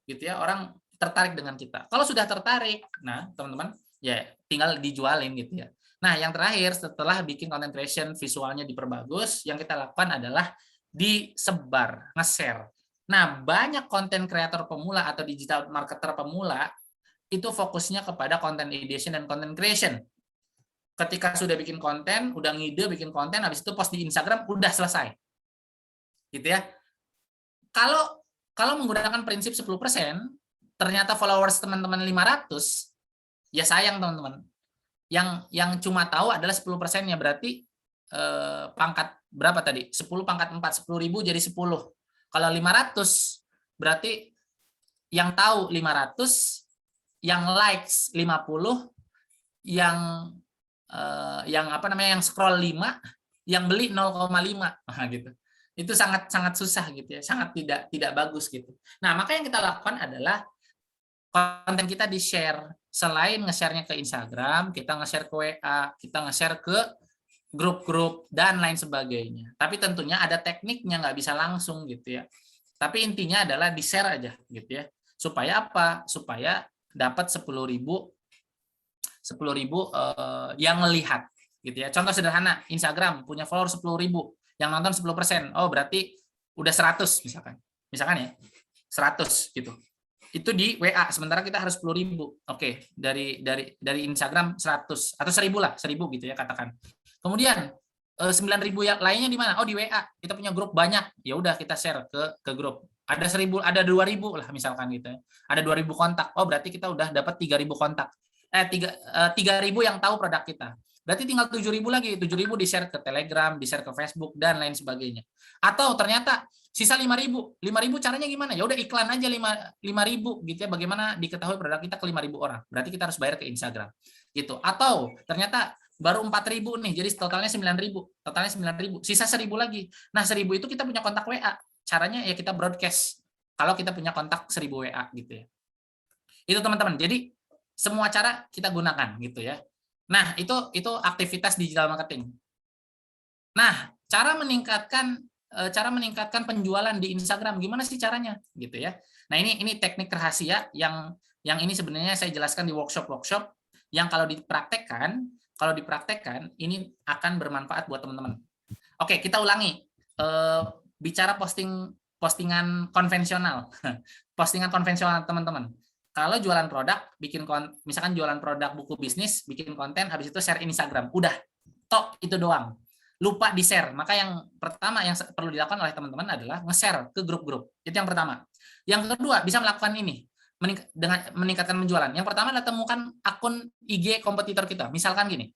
gitu ya, orang tertarik dengan kita. Kalau sudah tertarik, nah teman-teman, ya tinggal dijualin gitu ya. Nah, yang terakhir setelah bikin content creation, visualnya diperbagus, yang kita lakukan adalah disebar, nge-share. Nah, banyak konten kreator pemula atau digital marketer pemula itu fokusnya kepada content ideation dan content creation. Ketika sudah bikin konten, udah ngide bikin konten, habis itu post di Instagram, udah selesai. Gitu ya. Kalau menggunakan prinsip 10%, ternyata followers teman-teman 500, ya sayang teman-teman. Yang cuma tahu adalah 10%-nya, berarti pangkat berapa tadi? 10 pangkat 4, 10.000 jadi 10. Kalau 500, berarti yang tahu 500, yang likes 50, yang yang scroll 5, yang beli 0,5. Nah, gitu. Itu sangat susah gitu ya, sangat tidak bagus gitu. Nah, maka yang kita lakukan adalah konten kita di-share. Selain nge-share-nya ke Instagram, kita nge-share ke WA, kita nge-share ke grup-grup dan lain sebagainya. Tapi tentunya ada tekniknya, nggak bisa langsung gitu ya. Tapi intinya adalah di-share aja gitu ya. Supaya apa? Supaya dapat 10.000 yang melihat gitu ya. Contoh sederhana, Instagram punya follower 10.000, yang nonton 10%. Oh, berarti udah 100 misalkan. Misalkan ya. 100 gitu. Itu di WA, sementara kita harus 10.000. Oke, dari Instagram 100 atau 1.000 lah, 1.000 gitu ya katakan. Kemudian 9.000 yang lainnya di mana? Oh, di WA. Kita punya grup banyak. Ya udah kita share ke grup. Ada 1.000, ada 2.000 lah misalkan gitu ya. Ada 2.000 kontak. Oh, berarti kita udah dapat 3.000 kontak. 3.000 yang tahu produk kita. Berarti tinggal 7.000 lagi. 7.000 di-share ke Telegram, di-share ke Facebook dan lain sebagainya. Atau ternyata sisa 5.000. 5.000 caranya gimana? Ya udah iklan aja 5.000 gitu ya. Bagaimana diketahui produk kita ke 5.000 orang? Berarti kita harus bayar ke Instagram. Gitu. Atau ternyata baru 4.000 nih. Jadi totalnya 9.000. Totalnya 9.000. Sisa 1.000 lagi. Nah, 1.000 itu kita punya kontak WA. Caranya ya kita broadcast. Kalau kita punya kontak 1.000 WA gitu ya. Itu teman-teman. Jadi semua cara kita gunakan gitu ya. Nah, itu aktivitas digital marketing. Nah, cara meningkatkan penjualan di Instagram gimana sih caranya gitu ya. Nah, ini teknik rahasia yang ini sebenarnya saya jelaskan di workshop yang kalau dipraktekkan ini akan bermanfaat buat teman-teman. Oke, kita ulangi. Bicara postingan konvensional. Postingan konvensional teman-teman. Kalau jualan produk, misalkan jualan produk buku bisnis, bikin konten, habis itu share Instagram. Udah, tok itu doang. Lupa di-share. Maka yang pertama yang perlu dilakukan oleh teman-teman adalah nge-share ke grup-grup. Itu yang pertama. Yang kedua, bisa melakukan ini dengan meningkatkan penjualan. Yang pertama adalah temukan akun IG kompetitor kita. Misalkan gini,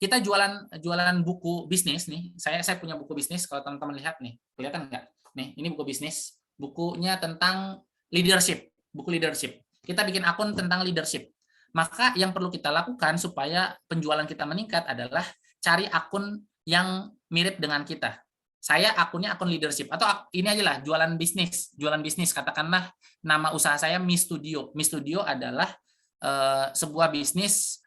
kita jualan buku bisnis nih. Saya punya buku bisnis. Kalau teman-teman lihat nih, kelihatan nggak? Nih, ini buku bisnis. Bukunya tentang leadership. Buku leadership. Kita bikin akun tentang leadership. Maka yang perlu kita lakukan supaya penjualan kita meningkat adalah cari akun yang mirip dengan kita. Saya akunnya akun leadership atau ini aja lah jualan bisnis katakanlah nama usaha saya Mi Studio. Mi Studio adalah sebuah bisnis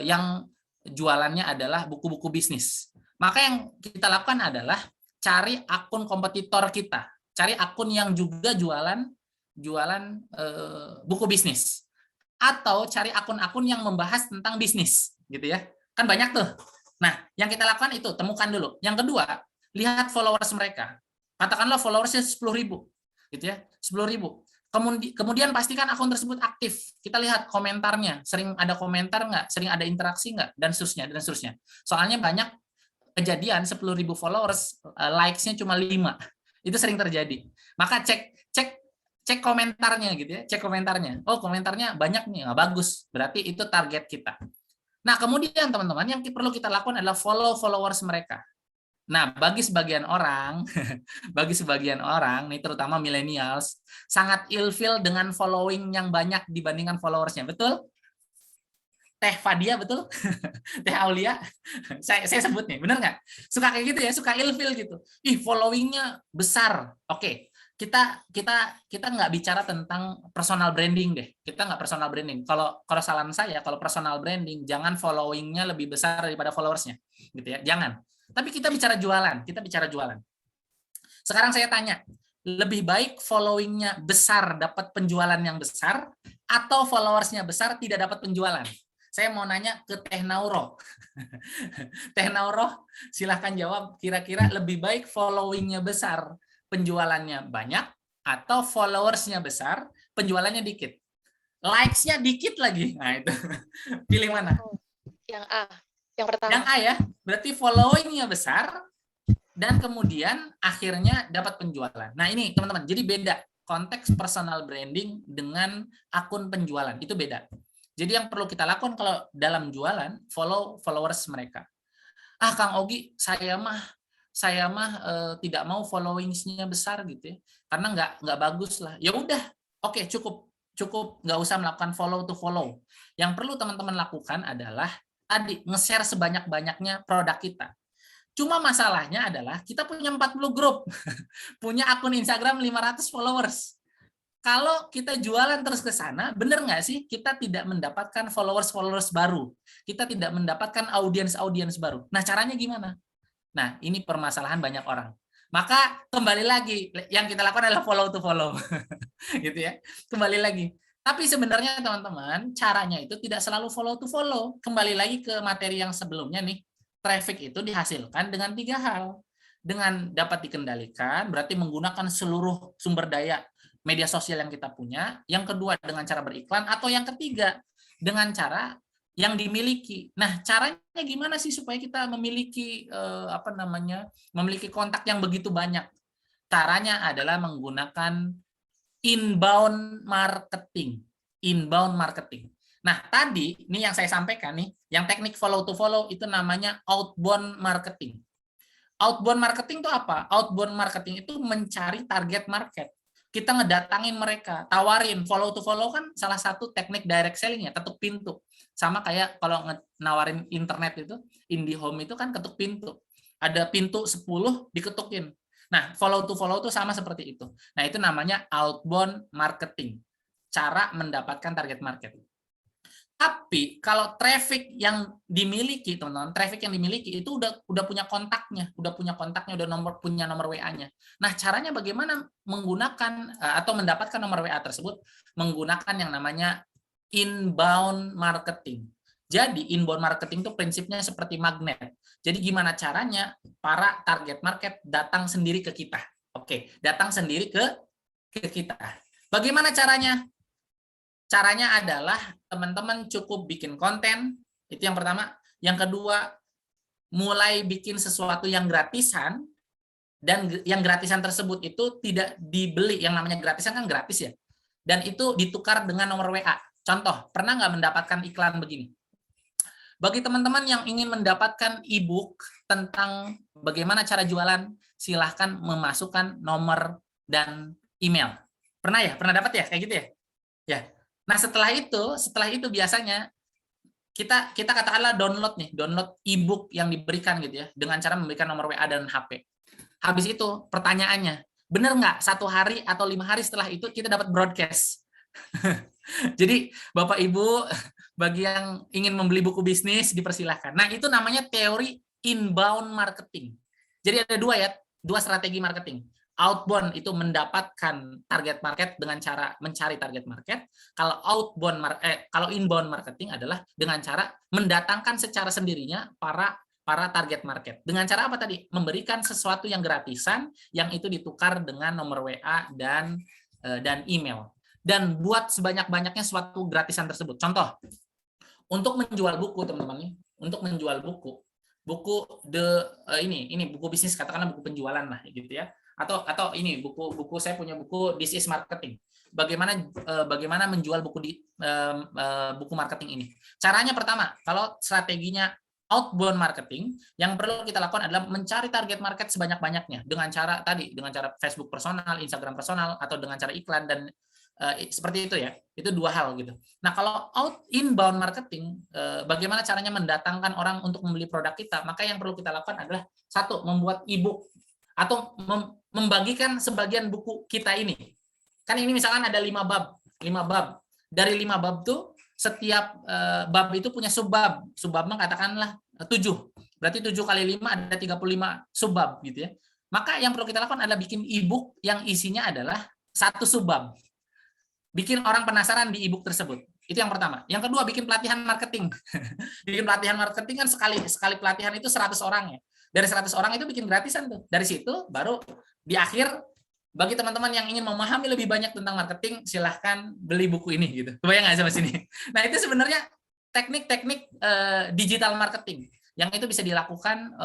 yang jualannya adalah buku-buku bisnis. Maka yang kita lakukan adalah cari akun kompetitor kita, cari akun yang juga jualan buku bisnis, atau cari akun-akun yang membahas tentang bisnis gitu ya, kan banyak tuh. Nah, yang kita lakukan itu temukan dulu. Yang kedua, lihat followers mereka, katakanlah followersnya 10.000 gitu ya, 10.000. Kemudian pastikan akun tersebut aktif. Kita lihat komentarnya, sering ada komentar nggak, sering ada interaksi nggak, dan seterusnya. Soalnya banyak kejadian 10.000 followers, likes-nya cuma 5. Itu sering terjadi. Maka cek komentarnya gitu ya, cek komentarnya. Oh, komentarnya banyak nih, nggak bagus. Berarti itu target kita. Nah, kemudian teman-teman yang perlu kita lakukan adalah follow followers mereka. Nah, bagi sebagian orang nih terutama millennials sangat ilfil dengan following yang banyak dibandingkan followersnya. Betul? Teh Fadia betul? Teh Aulia? Saya sebut nih, benar nggak? Suka kayak gitu ya, suka ilfil gitu. Ih, followingnya besar. Oke. Kita nggak bicara tentang personal branding deh. Kita nggak personal branding. Kalau saran saya, kalau personal branding, jangan followingnya lebih besar daripada followersnya, gitu ya. Jangan. Tapi kita bicara jualan. Sekarang saya tanya, lebih baik followingnya besar dapat penjualan yang besar, atau followersnya besar tidak dapat penjualan? Saya mau nanya ke Teh Nauro. Teh Nauro, silahkan jawab. Kira-kira lebih baik following-nya besar, penjualannya banyak, atau followers-nya besar, penjualannya dikit? Likes-nya dikit lagi. Nah, itu. Pilih mana? Yang A, yang pertama. Yang A ya. Berarti following-nya besar, dan kemudian akhirnya dapat penjualan. Nah, ini teman-teman. Jadi beda. Konteks personal branding dengan akun penjualan. Itu beda. Jadi yang perlu kita lakukan kalau dalam jualan, follow followers mereka. Ah, Kang Ogi, saya mah tidak mau following-nya besar gitu ya. Karena nggak bagus lah. Ya udah, oke, cukup nggak usah melakukan follow to follow. Yang perlu teman-teman lakukan adalah tadi nge-share sebanyak-banyaknya produk kita. Cuma masalahnya adalah kita punya 40 grup, punya akun Instagram 500 followers. Kalau kita jualan terus ke sana, benar nggak sih kita tidak mendapatkan followers baru? Kita tidak mendapatkan audiens baru. Nah, caranya gimana? Nah, ini permasalahan banyak orang. Maka kembali lagi, yang kita lakukan adalah follow to follow. Gitu ya. Kembali lagi. Tapi sebenarnya teman-teman, caranya itu tidak selalu follow to follow. Kembali lagi ke materi yang sebelumnya nih. Traffic itu dihasilkan dengan 3 hal. Dengan dapat dikendalikan, berarti menggunakan seluruh sumber daya media sosial yang kita punya. Yang kedua, dengan cara beriklan. Atau yang ketiga, dengan cara yang dimiliki. Nah, caranya gimana sih supaya kita memiliki memiliki kontak yang begitu banyak? Caranya adalah menggunakan inbound marketing. Inbound marketing. Nah, tadi ini yang saya sampaikan nih, yang teknik follow to follow itu namanya outbound marketing. Outbound marketing itu apa? Outbound marketing itu mencari target market. Kita ngedatangin mereka, tawarin. Follow to follow kan salah satu teknik direct selling ya, ketuk pintu. Sama kayak kalau nawarin internet itu, IndiHome itu kan ketuk pintu. Ada pintu 10 diketukin. Nah, follow to follow itu sama seperti itu. Nah, itu namanya outbound marketing. Cara mendapatkan target market. Tapi kalau traffic yang dimiliki, teman-teman, traffic yang dimiliki itu udah punya kontaknya, udah punya nomor WA-nya. Nah, caranya bagaimana menggunakan atau mendapatkan nomor WA tersebut? Menggunakan yang namanya inbound marketing. Jadi inbound marketing itu prinsipnya seperti magnet. Jadi gimana caranya para target market datang sendiri ke kita? Oke, datang sendiri ke kita. Bagaimana caranya? Caranya adalah teman-teman cukup bikin konten, itu yang pertama. Yang kedua, mulai bikin sesuatu yang gratisan, dan yang gratisan tersebut itu tidak dibeli. Yang namanya gratisan kan gratis ya. Dan itu ditukar dengan nomor WA. Contoh, pernah nggak mendapatkan iklan begini? Bagi teman-teman yang ingin mendapatkan e-book tentang bagaimana cara jualan, silahkan memasukkan nomor dan email. Pernah ya? Pernah dapat ya? Kayak gitu ya? Ya. Nah, setelah itu biasanya kita katakanlah download e-book yang diberikan gitu ya, dengan cara memberikan nomor WA dan HP. Habis itu pertanyaannya, benar nggak 1 hari atau 5 hari setelah itu kita dapat broadcast? Jadi Bapak Ibu, bagi yang ingin membeli buku bisnis dipersilahkan. Nah, itu namanya teori inbound marketing. Jadi ada 2 strategi marketing. Outbound itu mendapatkan target market dengan cara mencari target market. Kalau kalau inbound marketing adalah dengan cara mendatangkan secara sendirinya para target market. Dengan cara apa tadi? Memberikan sesuatu yang gratisan yang itu ditukar dengan nomor WA dan email. Dan buat sebanyak-banyaknya suatu gratisan tersebut. Contoh, untuk menjual buku teman-teman nih, untuk menjual buku ini buku bisnis, katakanlah buku penjualan lah gitu ya. Atau ini buku saya punya buku This is Marketing. Bagaimana menjual buku marketing ini? Caranya pertama, kalau strateginya outbound marketing, yang perlu kita lakukan adalah mencari target market sebanyak-banyaknya dengan cara Facebook personal, Instagram personal, atau dengan cara iklan dan seperti itu ya. Itu 2 hal gitu. Nah, kalau inbound marketing, bagaimana caranya mendatangkan orang untuk membeli produk kita? Maka yang perlu kita lakukan adalah 1, membuat e-book atau membagikan sebagian buku kita ini. Kan ini misalkan ada 5 bab. Dari 5 bab tuh setiap bab itu punya subbab. Subbabnya katakanlah 7. Berarti 7 kali 5 ada 35 subbab gitu ya. Maka yang perlu kita lakukan adalah bikin e-book yang isinya adalah 1 subbab. Bikin orang penasaran di e-book tersebut. Itu yang pertama. Yang kedua, bikin pelatihan marketing. Bikin pelatihan marketing kan sekali pelatihan itu 100 orang ya. Dari 100 orang itu bikin gratisan tuh. Dari situ baru di akhir, bagi teman-teman yang ingin memahami lebih banyak tentang marketing, silahkan beli buku ini gitu. Kebayang nggak sama sini? Nah, itu sebenarnya teknik-teknik digital marketing yang itu bisa dilakukan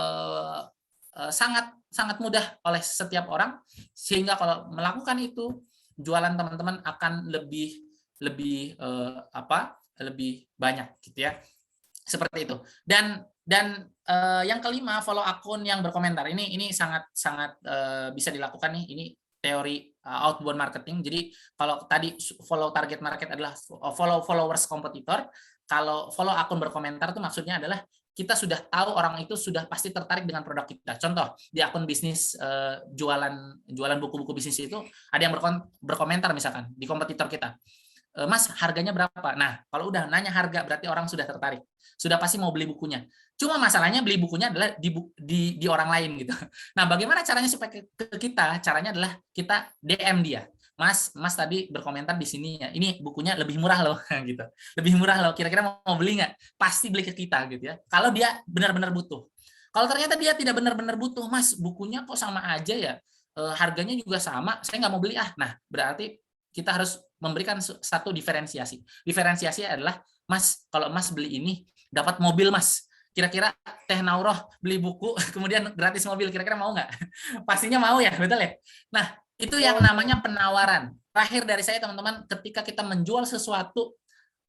sangat mudah oleh setiap orang, sehingga kalau melakukan itu jualan teman-teman akan lebih banyak gitu ya, seperti itu. Dan yang kelima, follow akun yang berkomentar. Ini sangat bisa dilakukan nih. Ini teori outbound marketing. Jadi kalau tadi follow target market adalah follow followers kompetitor, kalau follow akun berkomentar itu maksudnya adalah kita sudah tahu orang itu sudah pasti tertarik dengan produk kita. Contoh, di akun bisnis jualan buku-buku bisnis itu ada yang berkomentar misalkan di kompetitor kita. Mas, harganya berapa? Nah, kalau udah nanya harga berarti orang sudah tertarik. Sudah pasti mau beli bukunya. Cuma masalahnya beli bukunya adalah di orang lain gitu. Nah, bagaimana caranya supaya ke kita? Caranya adalah kita DM dia. Mas tadi berkomentar di sini ya. Ini bukunya lebih murah loh gitu. Lebih murah loh. Kira-kira mau beli nggak? Pasti beli ke kita gitu ya. Kalau dia benar-benar butuh. Kalau ternyata dia tidak benar-benar butuh, Mas, bukunya kok sama aja ya. Harganya juga sama, saya nggak mau beli ah. Nah, berarti kita harus memberikan satu diferensiasi. Diferensiasi adalah, Mas, kalau Mas beli ini dapat mobil, Mas. Kira-kira Teh Nauroh beli buku kemudian gratis mobil, kira-kira mau nggak? Pastinya mau ya, betul ya? Nah, itu yang namanya penawaran. Terakhir dari saya, teman-teman, ketika kita menjual sesuatu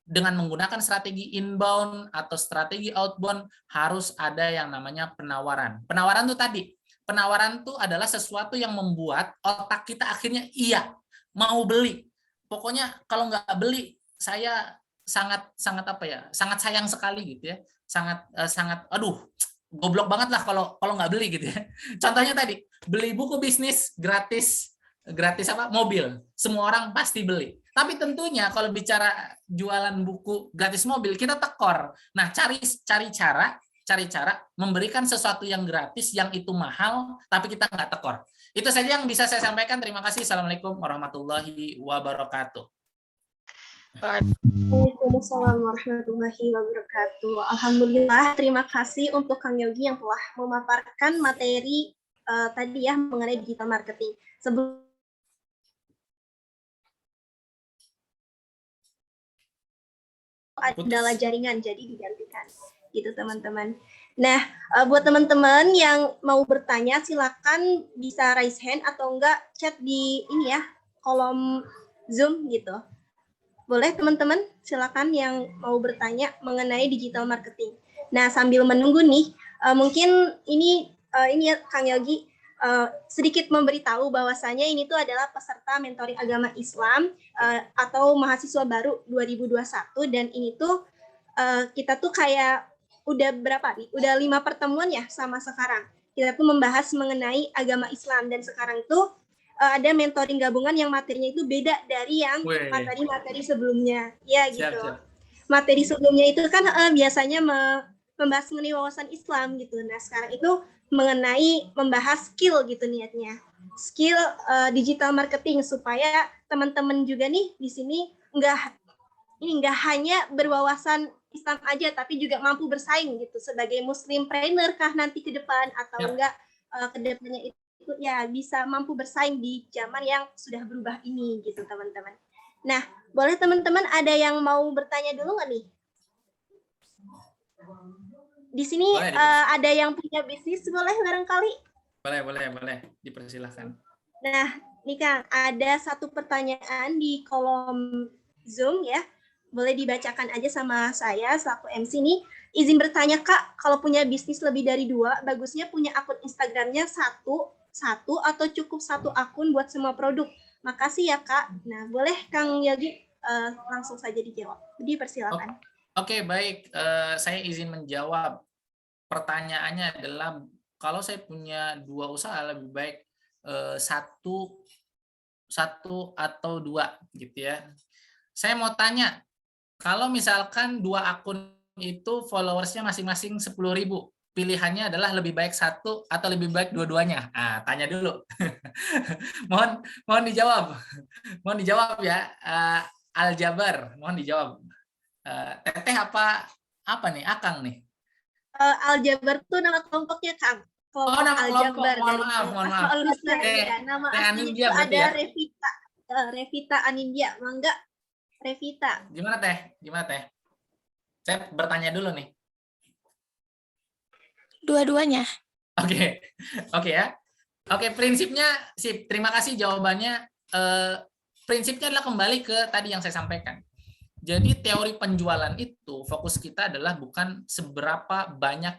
dengan menggunakan strategi inbound atau strategi outbound, harus ada yang namanya penawaran. Penawaran itu tadi, penawaran itu adalah sesuatu yang membuat otak kita akhirnya iya, mau beli. Pokoknya kalau nggak beli, saya sangat sayang sekali gitu ya. Sangat aduh, goblok banget lah kalau nggak beli gitu ya. Contohnya tadi, beli buku bisnis gratis mobil. Semua orang pasti beli. Tapi tentunya kalau bicara jualan buku gratis mobil, kita tekor. Nah, cari cara memberikan sesuatu yang gratis, yang itu mahal, tapi kita nggak tekor. Itu saja yang bisa saya sampaikan. Terima kasih. Assalamualaikum warahmatullahi wabarakatuh. Waalaikumsalam warahmatullahi wabarakatuh. Alhamdulillah, terima kasih untuk Kang Yogi yang telah memaparkan materi tadi ya mengenai digital marketing. Sebelum adalah jaringan, jadi digantikan gitu teman-teman. Nah, buat teman-teman yang mau bertanya, silakan bisa raise hand atau enggak chat di ini ya, kolom Zoom gitu. Boleh teman-teman, silakan yang mau bertanya mengenai digital marketing. Nah, sambil menunggu nih, mungkin ini ya Kang Yogi sedikit memberitahu bahwasanya ini tuh adalah peserta mentoring agama Islam atau mahasiswa baru 2021, dan ini tuh kita tuh kayak udah berapa nih? Udah 5 pertemuan ya sama sekarang. Kita tuh membahas mengenai agama Islam, dan sekarang tuh ada mentoring gabungan yang materinya itu beda dari yang materi sebelumnya. Ya gitu. Siap. Materi sebelumnya itu kan biasanya membahas mengenai wawasan Islam gitu. Nah, sekarang itu mengenai membahas skill gitu niatnya. Skill digital marketing, supaya teman-teman juga nih di sini nggak hanya berwawasan Islam aja, tapi juga mampu bersaing gitu sebagai muslimpreneur kah nanti ke depan, atau enggak ke depannya itu ya bisa mampu bersaing di zaman yang sudah berubah ini gitu teman-teman. Nah, boleh teman-teman ada yang mau bertanya dulu nggak nih? Di sini ada yang punya bisnis, boleh barangkali? Boleh, dipersilahkan. Nah, nih Kang, ada satu pertanyaan di kolom Zoom ya. Boleh dibacakan aja sama saya selaku MC nih. Izin bertanya Kak, kalau punya bisnis lebih dari 2, bagusnya punya akun Instagramnya satu atau cukup 1 akun buat semua produk? Makasih ya Kak. Nah, boleh Kang Yogi langsung saja dijawab. Dipersilakan. Oke, baik. Saya izin menjawab. Pertanyaannya adalah, kalau saya punya 2 usaha, lebih baik satu atau 2 gitu ya. Saya mau tanya, kalau misalkan 2 akun itu followersnya masing-masing 10.000, pilihannya adalah lebih baik 1 atau lebih baik dua-duanya? Nah, tanya dulu. mohon dijawab. Mohon dijawab ya. Aljabar, mohon dijawab. Teteh apa nih? Akang nih? Aljabar tuh nama kelompoknya, Kang. Oh, nama kelompok. Aljabar. Mohon maaf. Ya, nama Teh aslinya Anindya itu berarti ada ya? Revita. Revita Anindya, Mangga Revita. Gimana Teh? Saya bertanya dulu nih. Dua-duanya. Oke ya. Oke, prinsipnya sip. Terima kasih jawabannya. Prinsipnya adalah kembali ke tadi yang saya sampaikan. Jadi teori penjualan itu fokus kita adalah bukan seberapa banyak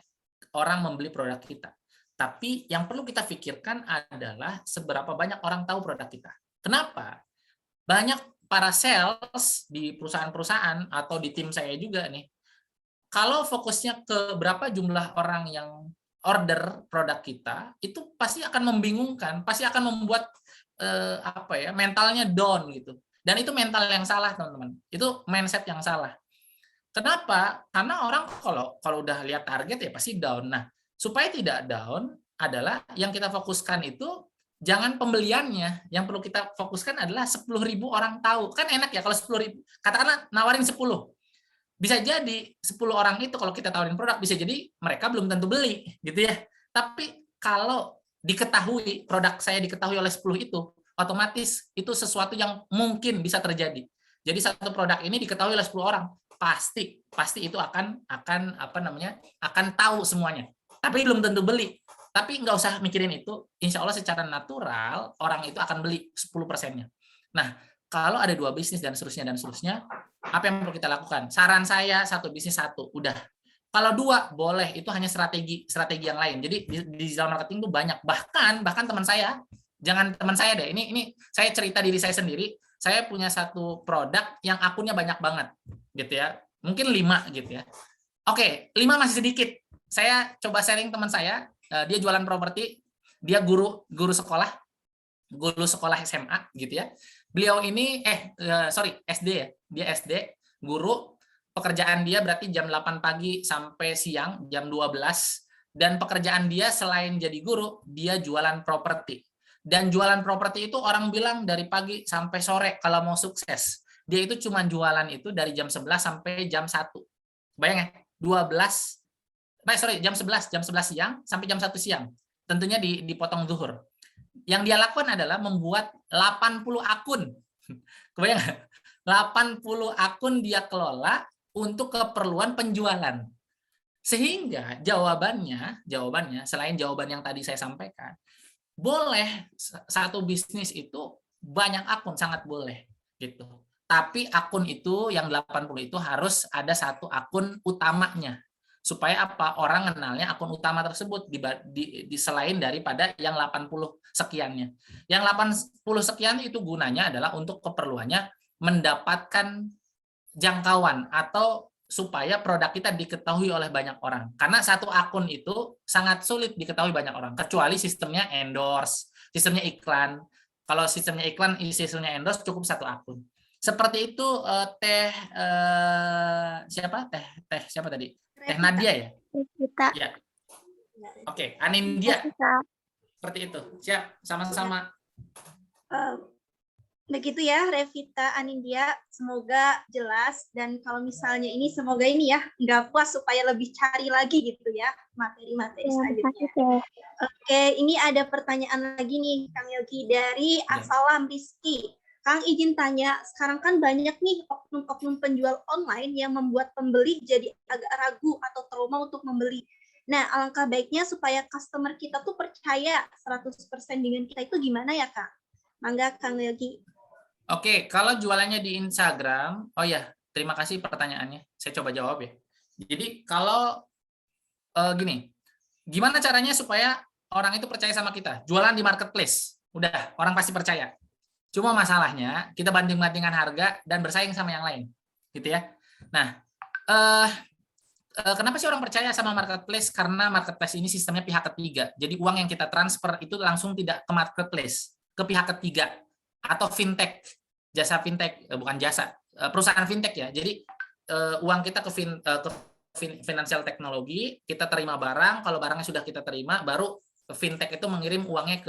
orang membeli produk kita. Tapi yang perlu kita pikirkan adalah seberapa banyak orang tahu produk kita. Kenapa? Banyak para sales di perusahaan-perusahaan atau di tim saya juga nih, kalau fokusnya ke berapa jumlah orang yang order produk kita, itu pasti akan membingungkan, pasti akan membuat mentalnya down gitu. Dan itu mental yang salah, teman-teman. Itu mindset yang salah. Kenapa? Karena orang kalau udah lihat target ya pasti down. Nah, supaya tidak down adalah yang kita fokuskan itu jangan pembeliannya. Yang perlu kita fokuskan adalah 10.000 orang tahu. Kan enak ya kalau 10.000. Katakanlah nawarin 10. Bisa jadi 10 orang itu kalau kita tawarin produk bisa jadi mereka belum tentu beli, gitu ya. Tapi kalau diketahui produk saya diketahui oleh 10 itu, otomatis itu sesuatu yang mungkin bisa terjadi. Jadi satu produk ini diketahui oleh 10 orang, pasti itu akan tahu semuanya. Tapi belum tentu beli. Tapi nggak usah mikirin itu, insya Allah secara natural orang itu akan beli 10%-nya. Nah, kalau ada 2 bisnis dan seterusnya, apa yang perlu kita lakukan? Saran saya 1 bisnis 1, udah. Kalau 2 boleh, itu hanya strategi yang lain. Jadi di digital marketing itu banyak. Bahkan teman saya, jangan teman saya deh. Ini saya cerita diri saya sendiri. Saya punya satu produk yang akunnya banyak banget, gitu ya. Mungkin 5 gitu ya. Oke, 5 masih sedikit. Saya coba sharing teman saya, dia jualan properti, dia guru sekolah SMA gitu ya. Beliau ini SD ya. Dia SD, guru. Pekerjaan dia berarti jam 8 pagi sampai siang, jam 12. Dan pekerjaan dia selain jadi guru, dia jualan properti. Dan jualan properti itu orang bilang dari pagi sampai sore kalau mau sukses. Dia itu cuma jualan itu dari jam 11 sampai jam 1. Bayangin, jam 11 siang sampai jam 1 siang. Tentunya dipotong zuhur. Yang dia lakukan adalah membuat 80 akun. Kebayang nggak? 80 akun dia kelola untuk keperluan penjualan. Sehingga jawabannya selain jawaban yang tadi saya sampaikan, boleh satu bisnis itu banyak akun, sangat boleh gitu. Tapi akun itu yang 80 itu harus ada satu akun utamanya. Supaya apa? Orang kenalnya akun utama tersebut di selain daripada yang 80 sekiannya. Yang 80 sekian itu gunanya adalah untuk keperluannya mendapatkan jangkauan atau supaya produk kita diketahui oleh banyak orang. Karena satu akun itu sangat sulit diketahui banyak orang, kecuali sistemnya endorse, sistemnya iklan. Kalau sistemnya iklan, sistemnya endorse cukup satu akun. Seperti itu siapa tadi? Teh Nadia ya? Kita. Ya. Oke, Anindya. Seperti itu. Siap, sama-sama. Begitu ya, Revita Anindya, semoga jelas, dan kalau misalnya ini semoga ini ya nggak puas supaya lebih cari lagi gitu ya materi-materi selanjutnya. Oke, ini ada pertanyaan lagi nih Kang Yogi dari Assalam Rizky. Kang izin tanya, sekarang kan banyak nih oknum-oknum penjual online yang membuat pembeli jadi agak ragu atau trauma untuk membeli. Nah, alangkah baiknya supaya customer kita tuh percaya 100% dengan kita itu gimana ya Kang? Mangga Kang Yogi. Oke, kalau jualannya di Instagram, oh ya, terima kasih pertanyaannya. Saya coba jawab ya. Jadi kalau gini, gimana caranya supaya orang itu percaya sama kita? Jualan di marketplace, udah orang pasti percaya. Cuma masalahnya kita banding-bandingkan harga dan bersaing sama yang lain, gitu ya. Nah, kenapa sih orang percaya sama marketplace? Karena marketplace ini sistemnya pihak ketiga. Jadi uang yang kita transfer itu langsung tidak ke marketplace, ke pihak ketiga. Atau fintech, jasa fintech, bukan jasa, perusahaan fintech ya. Jadi uang kita ke financial teknologi, kita terima barang, kalau barangnya sudah kita terima, baru fintech itu mengirim uangnya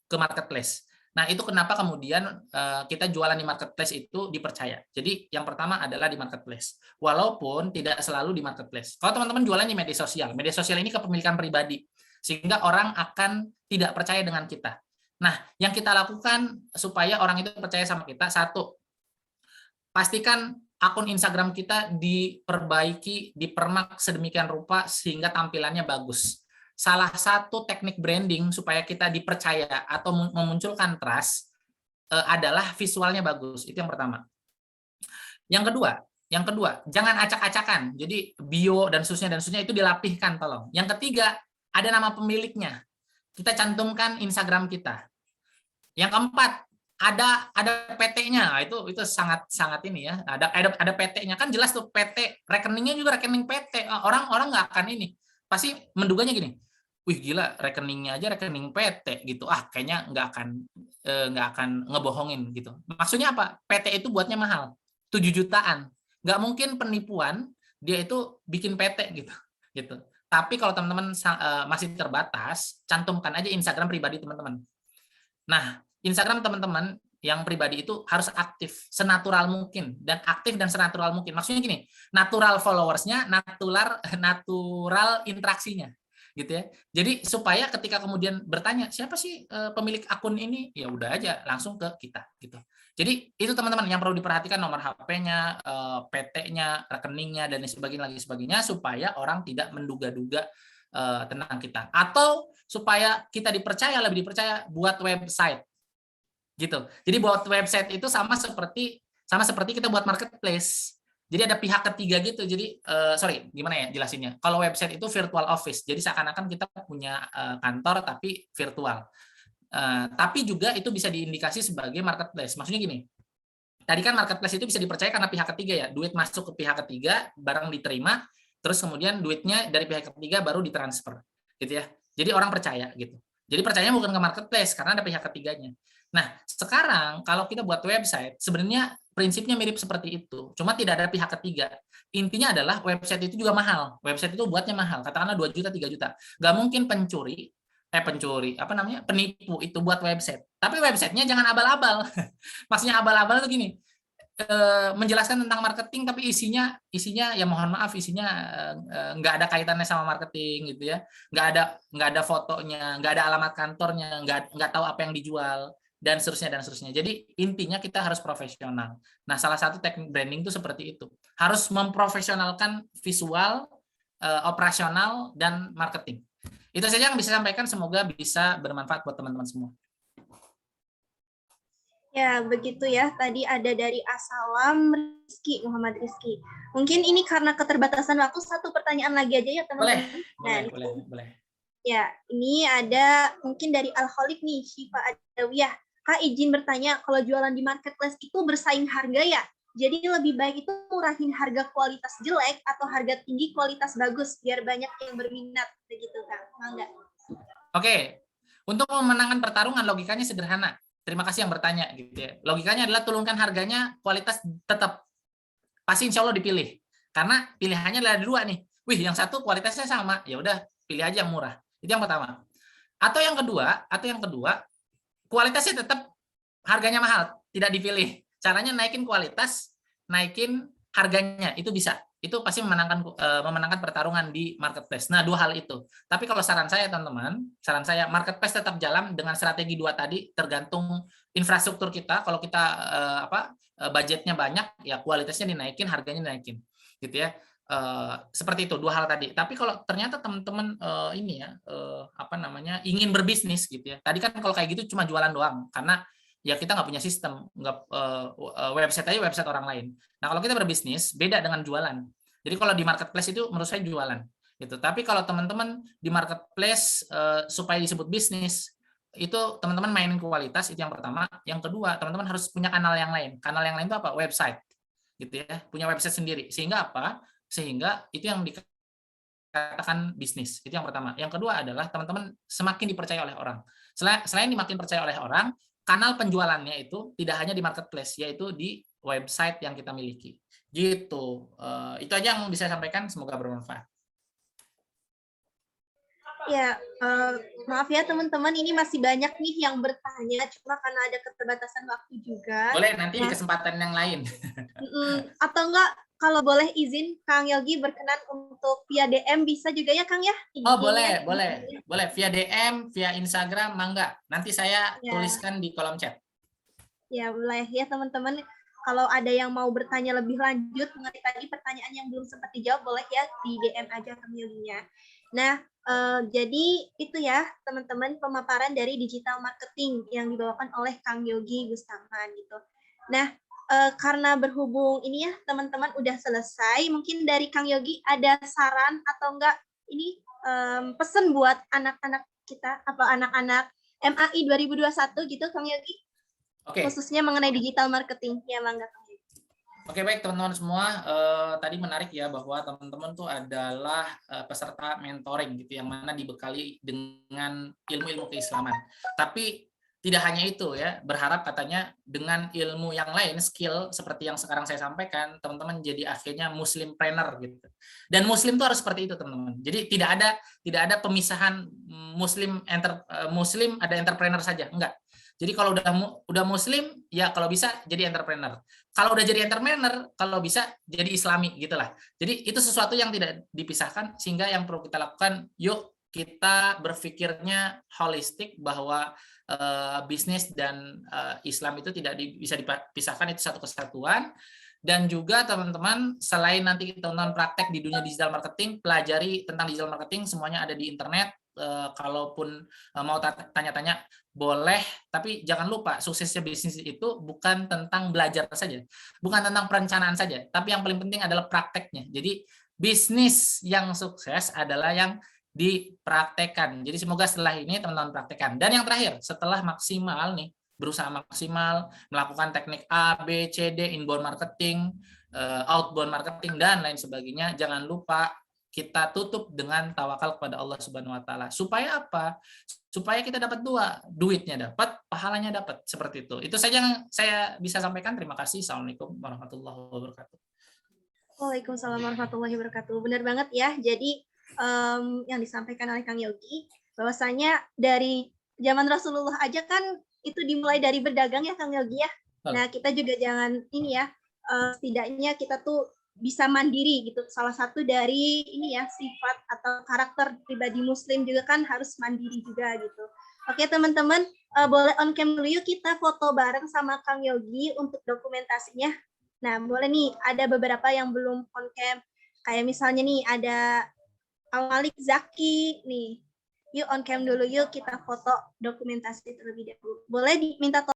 ke marketplace. Nah, itu kenapa kemudian kita jualan di marketplace itu dipercaya. Jadi yang pertama adalah di marketplace. Walaupun tidak selalu di marketplace. Kalau teman-teman jualan di media sosial ini kepemilikan pribadi. Sehingga orang akan tidak percaya dengan kita. Nah, yang kita lakukan supaya orang itu percaya sama kita, satu, pastikan akun Instagram kita diperbaiki, dipermak sedemikian rupa sehingga tampilannya bagus. Salah satu teknik branding supaya kita dipercaya atau memunculkan trust adalah visualnya bagus. Itu yang pertama. Yang kedua, jangan acak-acakan. Jadi bio dan seterusnya itu dilapihkan, tolong. Yang ketiga, ada nama pemiliknya. Kita cantumkan Instagram kita. Yang keempat, ada PT-nya. Itu sangat ini ya. Ada PT-nya, kan jelas tuh PT, rekeningnya juga rekening PT. Orang nggak akan ini. Pasti menduganya gini. Wih gila, rekeningnya aja rekening PT gitu. Kayaknya nggak akan ngebohongin gitu. Maksudnya apa? PT itu buatnya mahal, 7 jutaan. Nggak mungkin penipuan dia itu bikin PT gitu. Tapi kalau teman-teman masih terbatas, cantumkan aja Instagram pribadi teman-teman. Nah, Instagram teman-teman yang pribadi itu harus aktif senatural mungkin, dan aktif dan senatural mungkin. Maksudnya gini, natural followersnya, natural interaksinya. Gitu ya. Jadi supaya ketika kemudian bertanya siapa sih pemilik akun ini, ya udah aja langsung ke kita gitu. Jadi itu teman-teman yang perlu diperhatikan, nomor HP-nya, PT-nya, rekeningnya dan sebagainya supaya orang tidak menduga-duga tentang kita. Atau supaya kita lebih dipercaya buat website. Gitu. Jadi buat website itu sama seperti kita buat marketplace. Jadi ada pihak ketiga gitu. Jadi gimana ya jelasinnya? Kalau website itu virtual office. Jadi seakan-akan kita punya kantor tapi virtual. Tapi juga itu bisa diindikasi sebagai marketplace. Maksudnya gini. Tadi kan marketplace itu bisa dipercaya karena pihak ketiga ya. Duit masuk ke pihak ketiga, barang diterima, terus kemudian duitnya dari pihak ketiga baru ditransfer. Gitu ya. Jadi orang percaya gitu. Jadi percayanya bukan ke marketplace karena ada pihak ketiganya. Nah, sekarang kalau kita buat website, sebenarnya prinsipnya mirip seperti itu. Cuma tidak ada pihak ketiga. Intinya adalah website itu juga mahal. Website itu buatnya mahal. Katakanlah 2 juta, 3 juta. Nggak mungkin penipu itu buat website. Tapi websitenya jangan abal-abal. Maksudnya abal-abal itu gini, menjelaskan tentang marketing tapi isinya ya mohon maaf isinya nggak ada kaitannya sama marketing gitu ya. Nggak ada fotonya, nggak ada alamat kantornya, nggak tahu apa yang dijual. Dan seterusnya. Jadi intinya kita harus profesional. Nah, salah satu teknik branding itu seperti itu. Harus memprofesionalkan visual, operasional, dan marketing. Itu saja yang bisa saya sampaikan. Semoga bisa bermanfaat buat teman-teman semua. Ya, begitu ya. Tadi ada dari Assalam Muhammad Rizky. Mungkin ini karena keterbatasan waktu, satu pertanyaan lagi aja ya teman-teman. Boleh. Ya, ini ada mungkin dari Al-Kholiq nih, Syifa Adawiyah. Kak, izin bertanya, kalau jualan di marketplace itu bersaing harga ya? Jadi lebih baik itu murahin harga kualitas jelek atau harga tinggi kualitas bagus biar banyak yang berminat begitu, Kak? Mangga. Oke. Untuk memenangkan pertarungan logikanya sederhana. Terima kasih yang bertanya gitu ya. Logikanya adalah turunkan harganya, kualitas tetap pasti insya Allah dipilih. Karena pilihannya adalah dua nih. Wih, yang satu kualitasnya sama, ya udah pilih aja yang murah. Itu yang pertama. Atau yang kedua, kualitasnya tetap harganya mahal, tidak dipilih. Caranya naikin kualitas, naikin harganya, itu bisa. Itu pasti memenangkan pertarungan di marketplace. Nah, 2 hal itu. Tapi kalau saran saya teman-teman, marketplace tetap jalan dengan strategi 2 tadi, tergantung infrastruktur kita. Kalau kita budgetnya banyak, ya kualitasnya dinaikin, harganya dinaikin. Gitu ya. Seperti itu 2 hal tadi. Tapi kalau ternyata teman-teman ingin berbisnis gitu ya. Tadi kan kalau kayak gitu cuma jualan doang karena ya kita nggak punya sistem, website aja website orang lain. Nah kalau kita berbisnis beda dengan jualan. Jadi kalau di marketplace itu menurut saya jualan gitu. Tapi kalau teman-teman di marketplace supaya disebut bisnis itu teman-teman mainin kualitas, itu yang pertama. Yang kedua teman-teman harus punya kanal yang lain. Kanal yang lain itu apa? Website gitu ya. Punya website sendiri. Sehingga apa? Sehingga itu yang dikatakan bisnis. Itu yang pertama. Yang kedua adalah teman-teman semakin dipercaya oleh orang. Selain dimakin percaya oleh orang, kanal penjualannya itu tidak hanya di marketplace, yaitu di website yang kita miliki. Gitu. Itu aja yang bisa saya sampaikan. Semoga bermanfaat. Ya, maaf ya teman-teman, ini masih banyak nih yang bertanya, cuma karena ada keterbatasan waktu juga. Boleh nanti di Nah, kesempatan yang lain. atau enggak, kalau boleh izin Kang Yogi berkenan untuk via DM bisa juga ya Kang ya? Oh IG-nya. boleh via DM, via Instagram, mangga. Nanti saya Ya. tuliskan di kolom chat. Ya boleh ya teman-teman. Kalau ada yang mau bertanya lebih lanjut mengenai tadi pertanyaan yang belum sempat dijawab, boleh ya di DM aja Kang Yoginya. Nah, jadi itu ya teman-teman pemaparan dari digital marketing yang dibawakan oleh Kang Yogi Gustaman gitu. Nah, karena berhubung ini ya teman-teman udah selesai, mungkin dari Kang Yogi ada saran atau enggak ini pesan buat anak-anak kita atau anak-anak MAI 2021 gitu Kang Yogi? Oke. Khususnya mengenai digital marketing. Ya, mangga. Oke, baik teman-teman semua. Tadi menarik ya bahwa teman-teman tuh adalah peserta mentoring gitu, yang mana dibekali dengan ilmu-ilmu keislaman. Tapi tidak hanya itu ya, berharap katanya dengan ilmu yang lain, skill seperti yang sekarang saya sampaikan, teman-teman jadi akhirnya muslimpreneur gitu. Dan muslim itu harus seperti itu teman-teman. Jadi tidak ada pemisahan muslim ada entrepreneur saja, enggak. Jadi kalau udah muslim ya kalau bisa jadi entrepreneur. Kalau udah jadi entrepreneur, kalau bisa jadi islami gitulah. Jadi itu sesuatu yang tidak dipisahkan, sehingga yang perlu kita lakukan, yuk kita berpikirnya holistik bahwa bisnis dan Islam itu tidak bisa dipisahkan, itu satu kesatuan. Dan juga teman-teman, selain nanti teman-teman praktek di dunia digital marketing, pelajari tentang digital marketing, semuanya ada di internet. Kalaupun mau tanya-tanya boleh, tapi jangan lupa suksesnya bisnis itu bukan tentang belajar saja, bukan tentang perencanaan saja, tapi yang paling penting adalah prakteknya. Jadi bisnis yang sukses adalah yang dipraktekkan. Jadi semoga setelah ini teman-teman praktekkan. Dan yang terakhir, setelah maksimal nih, berusaha maksimal melakukan teknik A, B, C, D, inbound marketing, outbound marketing, dan lain sebagainya, jangan lupa kita tutup dengan tawakal kepada Allah Subhanahu wa taala. Supaya apa? Supaya kita dapat dua, duitnya dapat, pahalanya dapat, seperti itu. Itu saja yang saya bisa sampaikan. Terima kasih. Assalamualaikum warahmatullahi wabarakatuh. Waalaikumsalam warahmatullahi wabarakatuh. Benar banget ya. Jadi yang disampaikan oleh Kang Yogi, bahwasanya dari zaman Rasulullah aja kan itu dimulai dari berdagang ya Kang Yogi ya. Nah, kita juga jangan ini ya, setidaknya kita tuh bisa mandiri gitu. Salah satu dari ini ya sifat atau karakter pribadi muslim juga kan harus mandiri juga gitu. Oke teman-teman, boleh on cam dulu yuk, kita foto bareng sama Kang Yogi untuk dokumentasinya. Nah, boleh nih, ada beberapa yang belum on cam. Kayak misalnya nih ada Al-Malik Zaki nih. Yuk on cam dulu yuk, kita foto dokumentasi terlebih dahulu. Boleh diminta